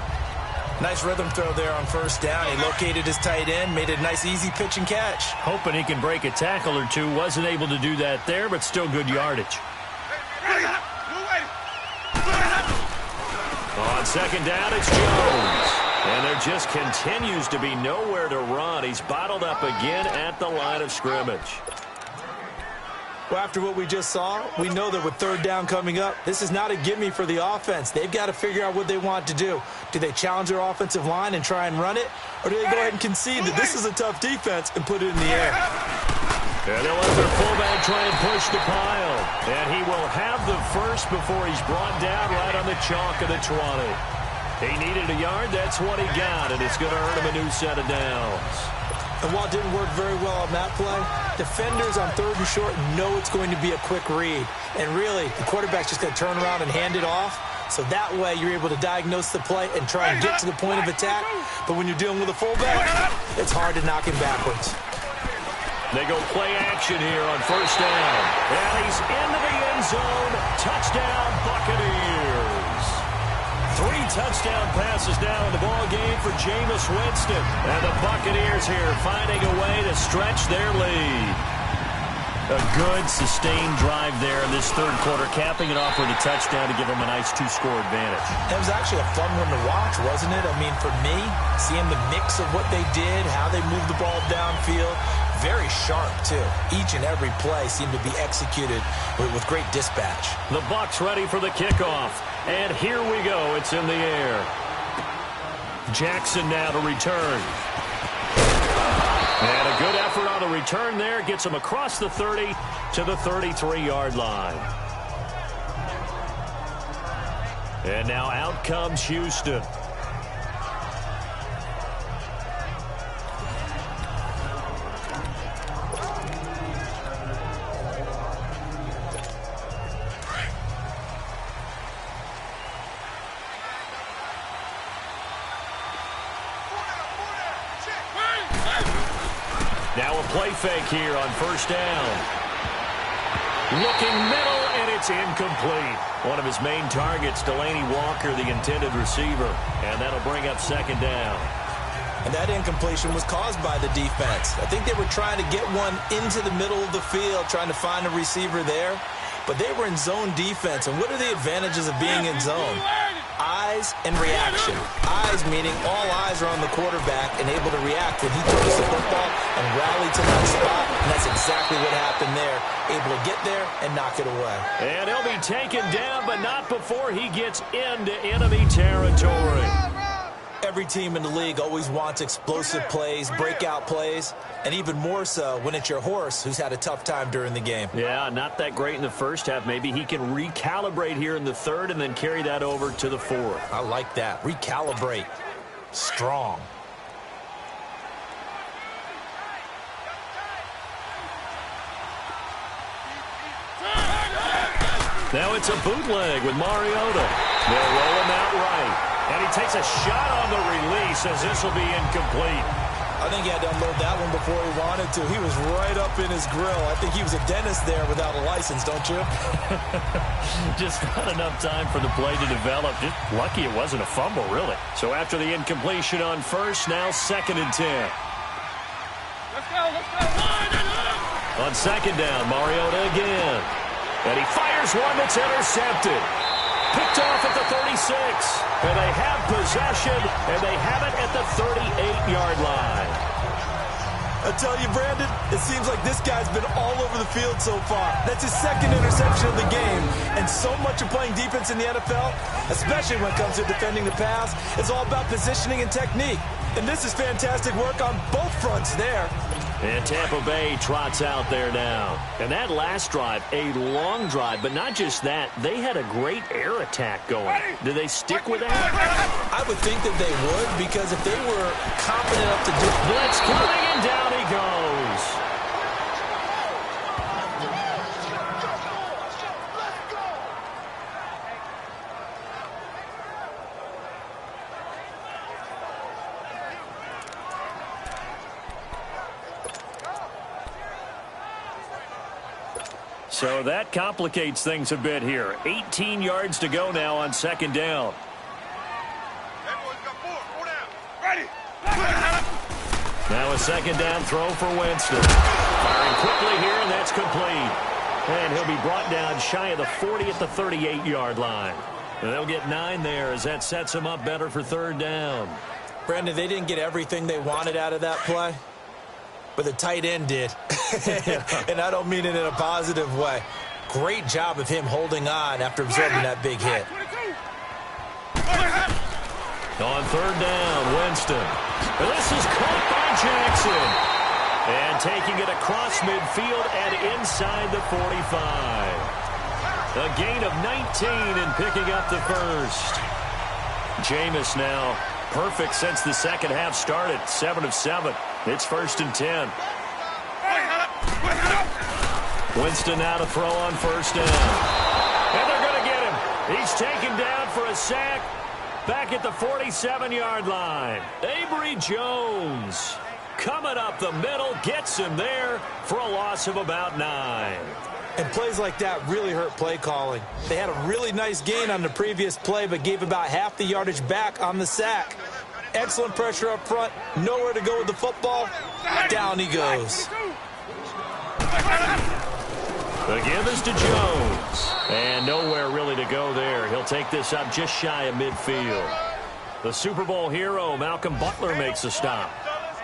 Nice rhythm throw there on 1st down. He located his tight end, made a nice easy pitch and catch. Hoping he can break a tackle or two. Wasn't able to do that there, but still good yardage. On 2nd down, it's Jones. And there just continues to be nowhere to run. He's bottled up again at the line of scrimmage. Well, after what we just saw, we know that with 3rd down coming up, this is not a gimme for the offense. They've got to figure out what they want to do. Do they challenge their offensive line and try and run it? Or do they go ahead and concede that this is a tough defense and put it in the air? And they'll let their fullback try and push the pile. And he will have the first before he's brought down right on the chalk of the 20. He needed a yard. That's what he got. And it's going to earn him a new set of downs. And while it didn't work very well on that play, defenders on 3rd and short know it's going to be a quick read. And really, the quarterback's just going to turn around and hand it off. So that way, you're able to diagnose the play and try and get to the point of attack. But when you're dealing with a fullback, it's hard to knock him backwards. They go play action here on 1st down. And he's into the end zone. Touchdown, Buccaneers. 3 touchdown passes now in the ball game for Jameis Winston. And the Buccaneers here finding a way to stretch their lead. A good, sustained drive there in this 3rd quarter, capping it off with a touchdown to give them a nice 2-score advantage. It was actually a fun one to watch, wasn't it? I mean, for me, seeing the mix of what they did, how they moved the ball downfield, very sharp, too. Each and every play seemed to be executed with great dispatch. The Bucs ready for the kickoff. And here we go. It's in the air. Jackson now to return. And a good effort on the return there. Gets him across the 30 to the 33-yard line. And now out comes Houston. Now a play fake here on first down. Looking middle, and it's incomplete. One of his main targets, Delaney Walker, the intended receiver. And that'll bring up second down. And that incompletion was caused by the defense. I think they were trying to get one into the middle of the field, trying to find a receiver there. But they were in zone defense. And what are the advantages of being in zone? Eyes and reaction. Eyes meaning all eyes are on the quarterback and able to react when he throws the football and rally to that spot. And that's exactly what happened there. Able to get there and knock it away. And he'll be taken down, but not before he gets into enemy territory. Every team in the league always wants explosive plays, breakout plays, and even more so when it's your horse who's had a tough time during the game. Yeah, not that great in the first half. Maybe he can recalibrate here in the third and then carry that over to the fourth. I like that. Recalibrate. Strong. Now it's a bootleg with Mariota. They'll roll him out right. And he takes a shot on the release as this will be incomplete. I think he had to unload that one before he wanted to. He was right up in his grill. I think he was a dentist there without a license, don't you? Just not enough time for the play to develop. Just lucky it wasn't a fumble, really. So after the incompletion on first, now 2nd and 10. Let's go, let's go. On second down, Mariota again. And he fires one that's intercepted. Picked off at the 36. And they have possession, and they have it at the 38-yard line. I tell you, Brandon, it seems like this guy's been all over the field so far. That's his 2nd interception of the game. And so much of playing defense in the NFL, especially when it comes to defending the pass, is all about positioning and technique. And this is fantastic work on both fronts there. And Tampa Bay trots out there now. And that last drive, a long drive, but not just that. They had a great air attack going. Do they stick with that? I would think that they would, because if they were confident enough to do it. Blitz coming, and down he goes. So that complicates things a bit here. 18 yards to go now on second down. Now a second down throw for Winston. Firing quickly here, and that's complete. And he'll be brought down shy of the 40 at the 38-yard line. And they'll get 9 there as that sets them up better for third down. Brandon, they didn't get everything they wanted out of that play, but the tight end did. And I don't mean it in a positive way. Great job of him holding on after absorbing that big hit. On third down, Winston. And this is caught by Jackson. And taking it across midfield and inside the 45. A gain of 19 and picking up the first. Jameis now perfect since the second half started. 7 of 7. It's 1st and 10. Winston now to throw on first down. And they're going to get him. He's taken down for a sack back at the 47-yard line. Avery Jones coming up the middle, gets him there for a loss of about 9. And plays like that really hurt play calling. They had a really nice gain on the previous play, but gave about half the yardage back on the sack. Excellent pressure up front. Nowhere to go with the football. Down he goes. The give is to Jones. And nowhere really to go there. He'll take this up just shy of midfield. The Super Bowl hero, Malcolm Butler, makes a stop.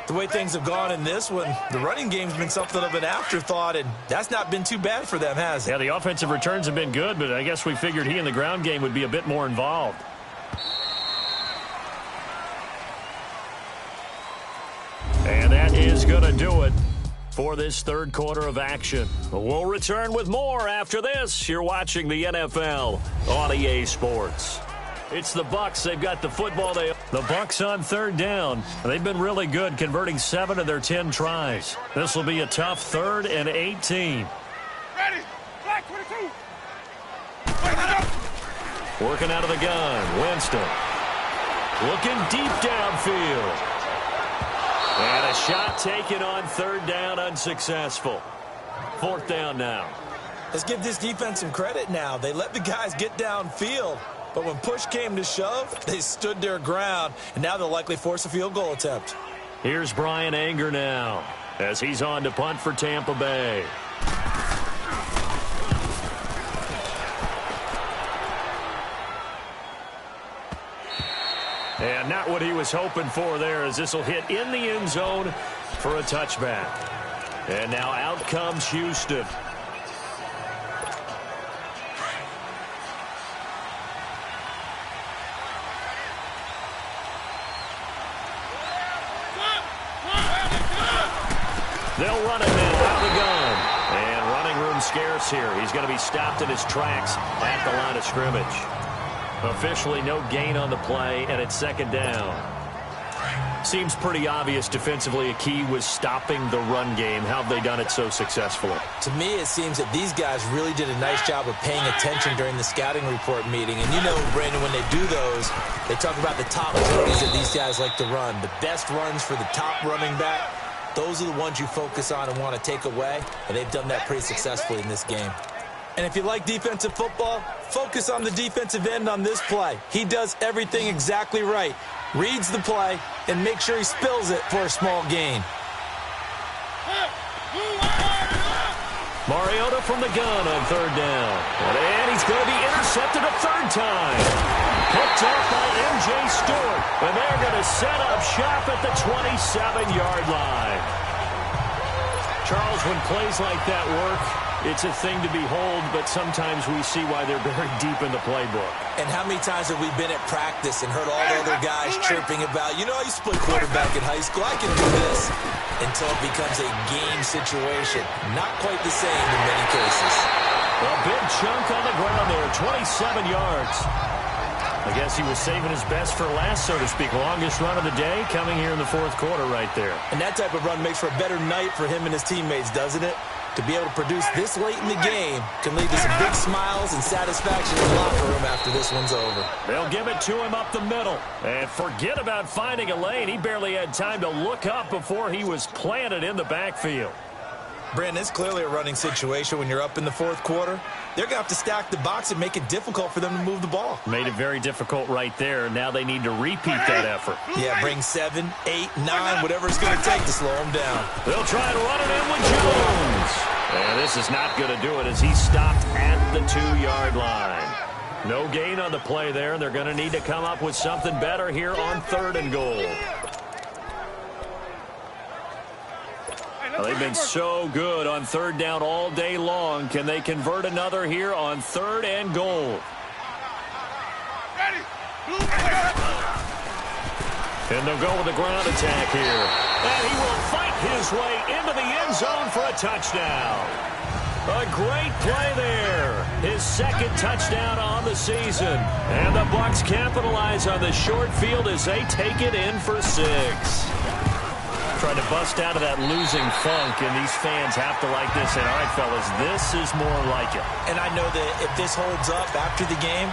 The way things have gone in this one, the running game's been something of an afterthought, and that's not been too bad for them, has it? Yeah, the offensive returns have been good, but I guess we figured he in the ground game would be a bit more involved. And that is going to do it for this third quarter of action. We'll return with more after this. You're watching the NFL on EA Sports. It's the Bucs. They've got the football. The Bucs on third down. They've been really good, converting 7 of their 10 tries. This will be a tough 3rd and 18. Ready. Black 22. Working out of the gun. Winston. Looking deep downfield. And a shot taken on third down, unsuccessful. Fourth down now. Let's give this defense some credit now. They let the guys get downfield, but when push came to shove, they stood their ground, and now they'll likely force a field goal attempt. Here's Brian Anger now as he's on to punt for Tampa Bay. And not what he was hoping for there, as this will hit in the end zone for a touchback. And now out comes Houston. They'll run it now out of the gun. And running room scarce here. He's going to be stopped in his tracks at the line of scrimmage. Officially no gain on the play, and it's second down. Seems pretty obvious defensively a key was stopping the run game. How have they done it so successfully? To me, it seems that these guys really did a nice job of paying attention during the scouting report meeting. And you know, Brandon, when they do those, they talk about the top plays that these guys like to run. The best runs for the top running back, those are the ones you focus on and want to take away. And they've done that pretty successfully in this game. And if you like defensive football, focus on the defensive end on this play. He does everything exactly right. Reads the play and makes sure he spills it for a small gain. Mariota from the gun on third down. And he's going to be intercepted a third time. Picked up by M.J. Stewart. And they're going to set up shop at the 27-yard line. Charles, when plays like that work, it's a thing to behold, but sometimes we see why they're very deep in the playbook. And how many times have we been at practice and heard all the other guys chirping about, you know, I used to play quarterback in high school, I can do this, until it becomes a game situation. Not quite the same in many cases. A big chunk on the ground there, 27 yards. I guess he was saving his best for last, so to speak. Longest run of the day coming here in the fourth quarter right there. And that type of run makes for a better night for him and his teammates, doesn't it? To be able to produce this late in the game can lead to some big smiles and satisfaction in the locker room after this one's over. They'll give it to him up the middle. And forget about finding a lane. He barely had time to look up before he was planted in the backfield. Brandon, it's clearly a running situation when you're up in the fourth quarter. They're going to have to stack the box and make it difficult for them to move the ball. Made it very difficult right there. Now they need to repeat that effort. Yeah, bring 7, 8, 9, whatever it's going to take to slow them down. They'll try to run it in with Jones. And this is not going to do it as he's stopped at the 2-yard line. No gain on the play there, and they're going to need to come up with something better here on third and goal. Well, they've been so good on third down all day long. Can they convert another here on third and goal? And they'll go with the ground attack here. And he will fight his way into the end zone for a touchdown. A great play there. His second touchdown on the season. And the Bucs capitalize on the short field as they take it in for 6. Trying to bust out of that losing funk, and these fans have to like this. And all right, fellas, this is more like it. And I know that if this holds up after the game,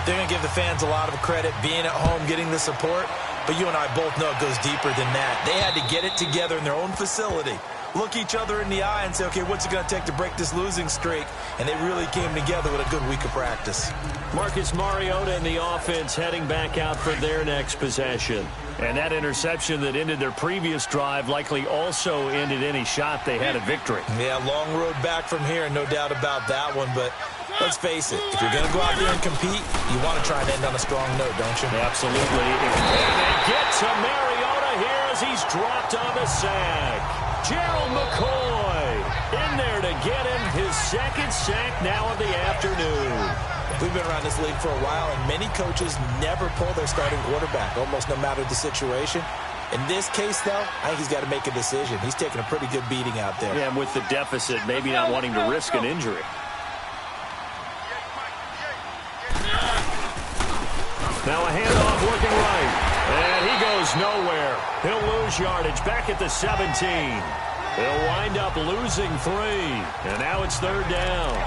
they're going to give the fans a lot of credit, being at home, getting the support. But you and I both know it goes deeper than that. They had to get it together in their own facility, look each other in the eye and say, okay, what's it going to take to break this losing streak? And they really came together with a good week of practice. Marcus Mariota and the offense heading back out for their next possession. And that interception that ended their previous drive likely also ended any shot they had at victory. Yeah, long road back from here, no doubt about that one. But let's face it, if you're going to go out there and compete, you want to try and end on a strong note, don't you? Absolutely. And they get to Mariota here as he's dropped on the sack. Gerald McCoy in there to get him his second sack now of the afternoon. We've been around this league for a while, and many coaches never pull their starting quarterback, almost no matter the situation. In this case, though, I think he's got to make a decision. He's taking a pretty good beating out there. Yeah, and with the deficit, maybe not wanting to risk an injury. Now a handoff looking right. And he goes nowhere. He'll lose yardage back at the 17. They'll wind up losing 3. And now it's third down.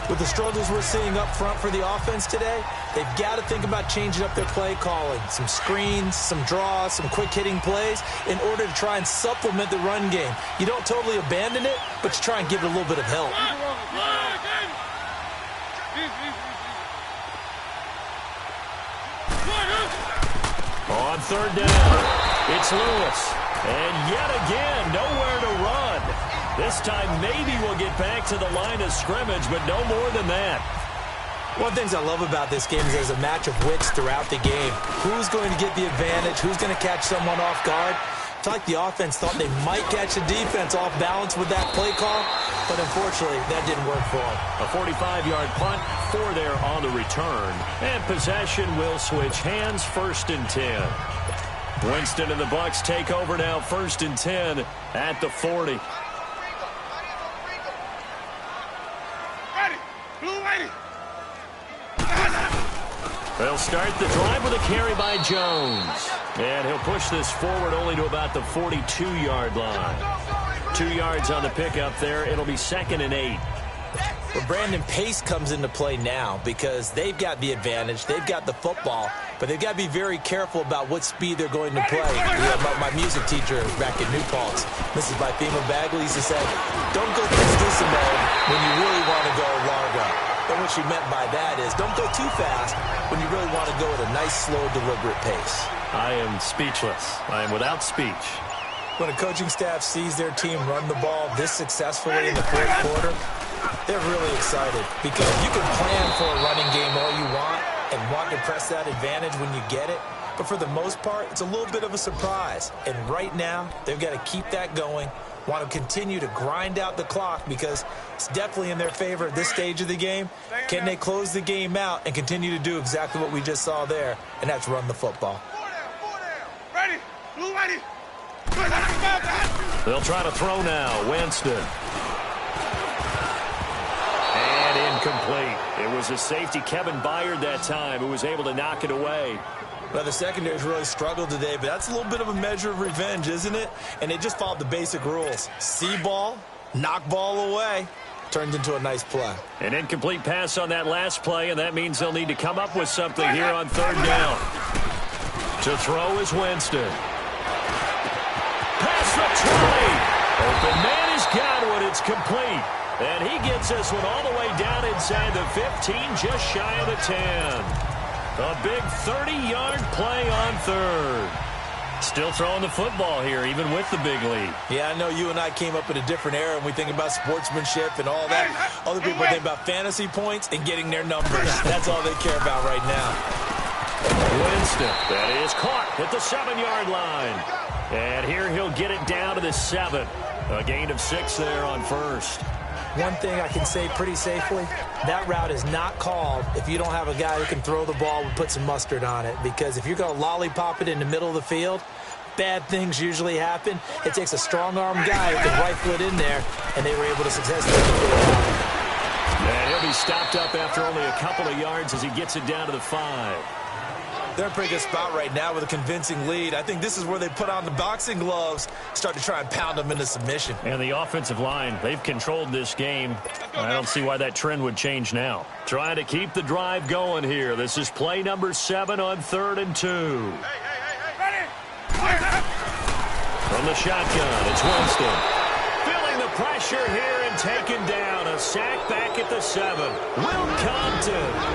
With the struggles we're seeing up front for the offense today, they've got to think about changing up their play calling. Some screens, some draws, some quick-hitting plays in order to try and supplement the run game. You don't totally abandon it, but you try and give it a little bit of help. On third down, it's Lewis. And yet again, nowhere to run. This time maybe we'll get back to the line of scrimmage, but no more than that. One of the things I love about this game is there's a match of wits throughout the game. Who's going to get the advantage? Who's going to catch someone off guard? I feel like the offense thought they might catch the defense off balance with that play call, but unfortunately, that didn't work for them. A 45-yard punt, 4 there on the return. And possession will switch hands, 1st and 10. Winston and the Bucs take over now, 1st and 10 at the 40. They'll start the drive with a carry by Jones. And he'll push this forward only to about the 42-yard line. 2 yards on the pickup there. It'll be 2nd and 8. Well, Brandon, pace comes into play now because they've got the advantage. They've got the football, but they've got to be very careful about what speed they're going to play. My music teacher back in New Paltz, Mrs. Bythema Bagley, used to say, don't go pistossimo when you really want to go largo. And what she meant by that is don't go too fast when you really want to go at a nice, slow, deliberate pace. I am speechless. I am without speech. When a coaching staff sees their team run the ball this successfully in the 4th quarter, they're really excited because you can plan for a running game all you want and want to press that advantage when you get it. But for the most part, it's a little bit of a surprise. And right now, they've got to keep that going, want to continue to grind out the clock because it's definitely in their favor at this stage of the game. Can they close the game out and continue to do exactly what we just saw there, and that's run the football. Ready, blue ready. They'll try to throw now. Winston. And incomplete. It was a safety, Kevin Byard, that time, who was able to knock it away. Well, the secondary's really struggled today, but that's a little bit of a measure of revenge, isn't it? And they just followed the basic rules. See ball, knock ball away. Turned into a nice play. An incomplete pass on that last play, and that means they'll need to come up with something here on 3rd down. To throw is Winston. Pass the 20. Open man has got one. It's complete. And he gets this one all the way down inside the 15, just shy of the 10. A big 30-yard play on 3rd. Still throwing the football here, even with the big lead. Yeah, I know you and I came up in a different era, and we think about sportsmanship and all that. Other people think about fantasy points and getting their numbers. That's all they care about right now. Winston, that is caught at the 7-yard line. And here he'll get it down to the 7. A gain of 6 there on 1st. One thing I can say pretty safely, that route is not called if you don't have a guy who can throw the ball and put some mustard on it. Because if you're going to lollipop it in the middle of the field, bad things usually happen. It takes a strong-arm guy who can rifle it in there, and they were able to successfully do it. And he'll be stopped up after only a couple of yards as he gets it down to the 5. They're in a pretty good spot right now with a convincing lead. I think this is where they put on the boxing gloves, start to try and pound them into submission. And the offensive line, they've controlled this game. I don't see why that trend would change now. Trying to keep the drive going here. This is play number 7 on 3rd and 2. From the shotgun, it's Winston. Feeling the pressure here and taken down. A sack back at the 7. Will Compton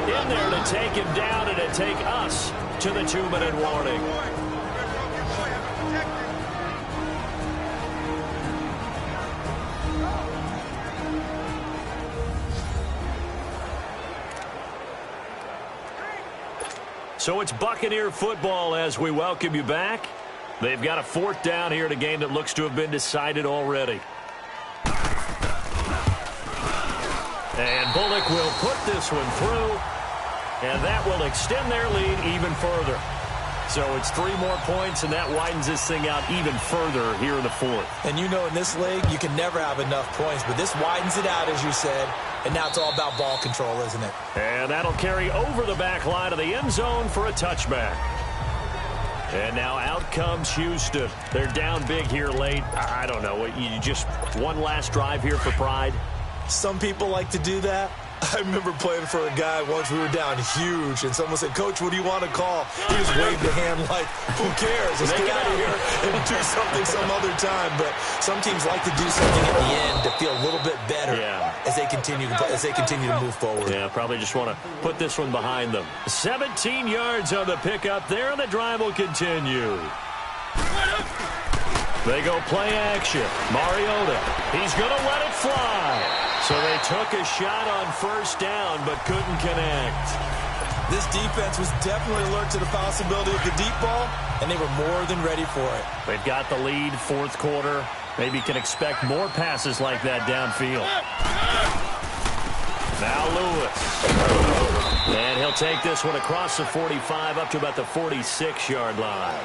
in there to take him down and to take us to the 2-minute warning. So it's Buccaneer football as we welcome you back. They've got a 4th down here in a game that looks to have been decided already. And Bullock will put this one through, and that will extend their lead even further. So it's 3 more points, and that widens this thing out even further here in the 4th. And you know in this league, you can never have enough points, but this widens it out, as you said, and now it's all about ball control, isn't it? And that'll carry over the back line of the end zone for a touchback. And now out comes Houston. They're down big here late. I don't know. You just one last drive here for pride? Some people like to do that. I remember playing for a guy once. We were down huge, and someone said, "Coach, what do you want to call?" He just waved a hand like, "Who cares? Let's get out of here and do something some other time." But some teams like to do something at the end to feel a little bit better as they continue to move forward. Yeah, probably just want to put this one behind them. 17 yards on the pickup there, and the drive will continue. They go play action. Mariota, he's going to let it fly. So they took a shot on first down, but couldn't connect. This defense was definitely alert to the possibility of the deep ball, and they were more than ready for it. They've got the lead, fourth quarter. Maybe can expect more passes like that downfield. Now Lewis. And he'll take this one across the 45 up to about the 46-yard line.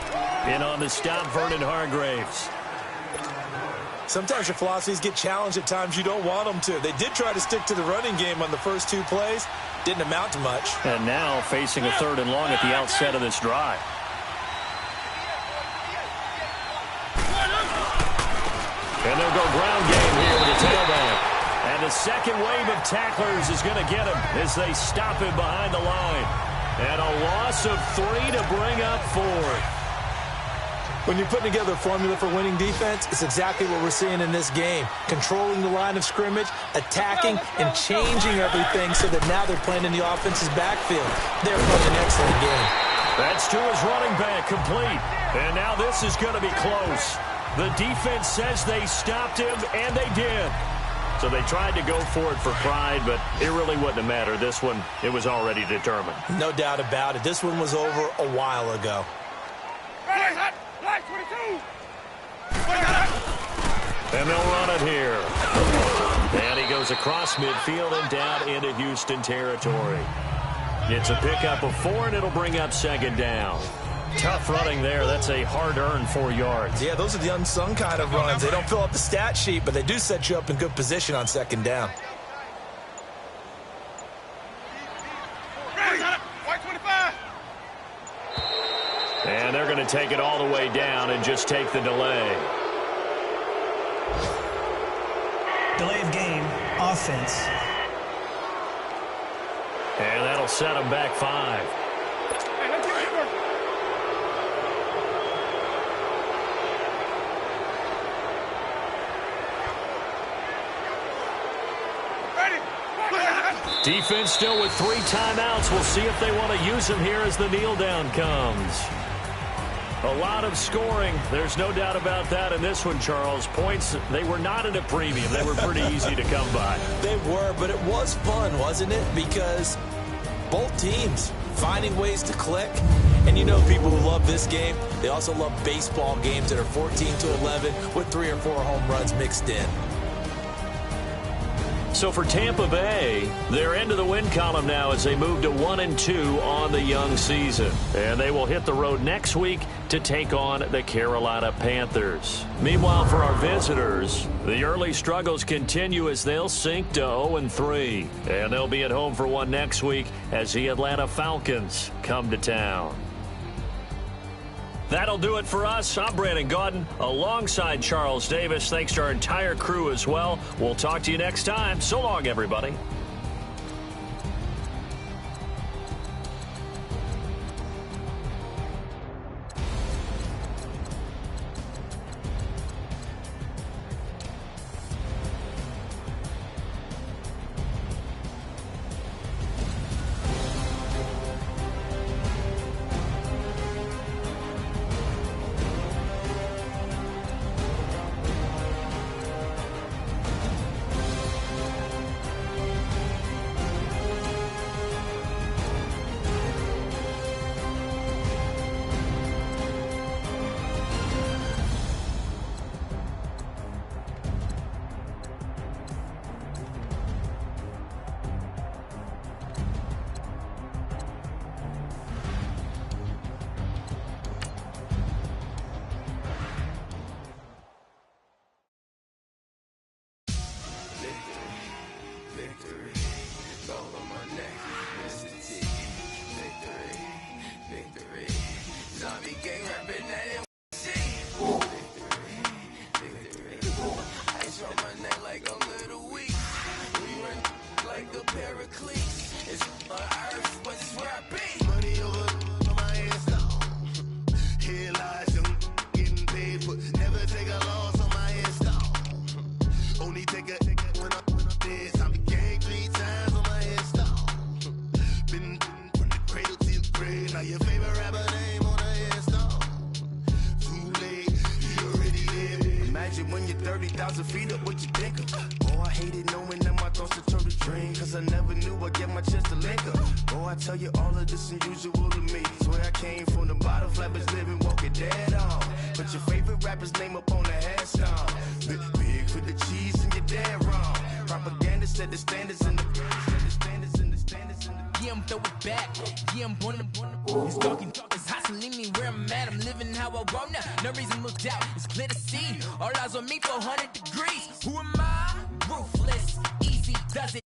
In on the stop, Vernon Hargreaves. Sometimes your philosophies get challenged at times you don't want them to. They did try to stick to the running game on the first 2 plays. Didn't amount to much. And now facing a 3rd and long at the outset of this drive. And they'll go ground game here with the tailback. And the second wave of tacklers is going to get him as they stop him behind the line. And a loss of 3 to bring up 4th. When you're putting together a formula for winning defense, it's exactly what we're seeing in this game. Controlling the line of scrimmage, attacking, and changing everything so that now they're playing in the offense's backfield. They're playing an excellent game. That's to his running back, complete. And now this is going to be close. The defense says they stopped him, and they did. So they tried to go for it for pride, but it really wouldn't have mattered. This one, it was already determined. No doubt about it. This one was over a while ago. And they'll run it here. And he goes across midfield and down into Houston territory. It's a pickup of 4, and it'll bring up 2nd down. Tough running there. That's a hard-earned 4 yards. Yeah, those are the unsung kind of runs. They don't fill up the stat sheet, but they do set you up in good position on 2nd down. And they're going to take it all the way down and just take the delay. Delay of game, offense. And that'll set them back 5. Defense still with 3 timeouts. We'll see if they want to use them here as the kneel down comes. A lot of scoring. There's no doubt about that in this one, Charles. Points, they were not at a premium. They were pretty easy to come by. They were, but it was fun, wasn't it? Because both teams finding ways to click. And you know people who love this game, they also love baseball games that are 14-11 with 3 or 4 home runs mixed in. So for Tampa Bay, they're into the win column now as they move to 1-2 on the young season. And they will hit the road next week to take on the Carolina Panthers. Meanwhile, for our visitors, the early struggles continue as they'll sink to 0-3. And they'll be at home for one next week as the Atlanta Falcons come to town. That'll do it for us. I'm Brandon Gaudin alongside Charles Davis. Thanks to our entire crew as well. We'll talk to you next time. So long, everybody. a paraclete. It's on earth, but it's where I be. Money over my install. Here lies young, getting paid, but never take a loss on my install. Only take a when I'm dead. Time to gang 3 times on my install. Been from the cradle to the grave. Now your favorite rapper name on the install. Too late, he already there. Imagine when you're 30,000 feet up, what you think of? Oh, I hated knowing that my thoughts would turn to dream. Cause I never knew I'd get my chance to link up. Oh, I tell you all of this unusual to me. Swear I came from the bottom, flappers living, walking dead on. But your favorite rapper's name up on the headstone. Big for the cheese and you're dead wrong. Propaganda set the standards in the yeah, I'm throw it back. Yeah, I'm born to It's talking, it's hustling me where I'm at. I'm living how I want now. No reason to look out, it's clear to see. All eyes on me, 400 degrees. Who am I? Ruthless, easy does it.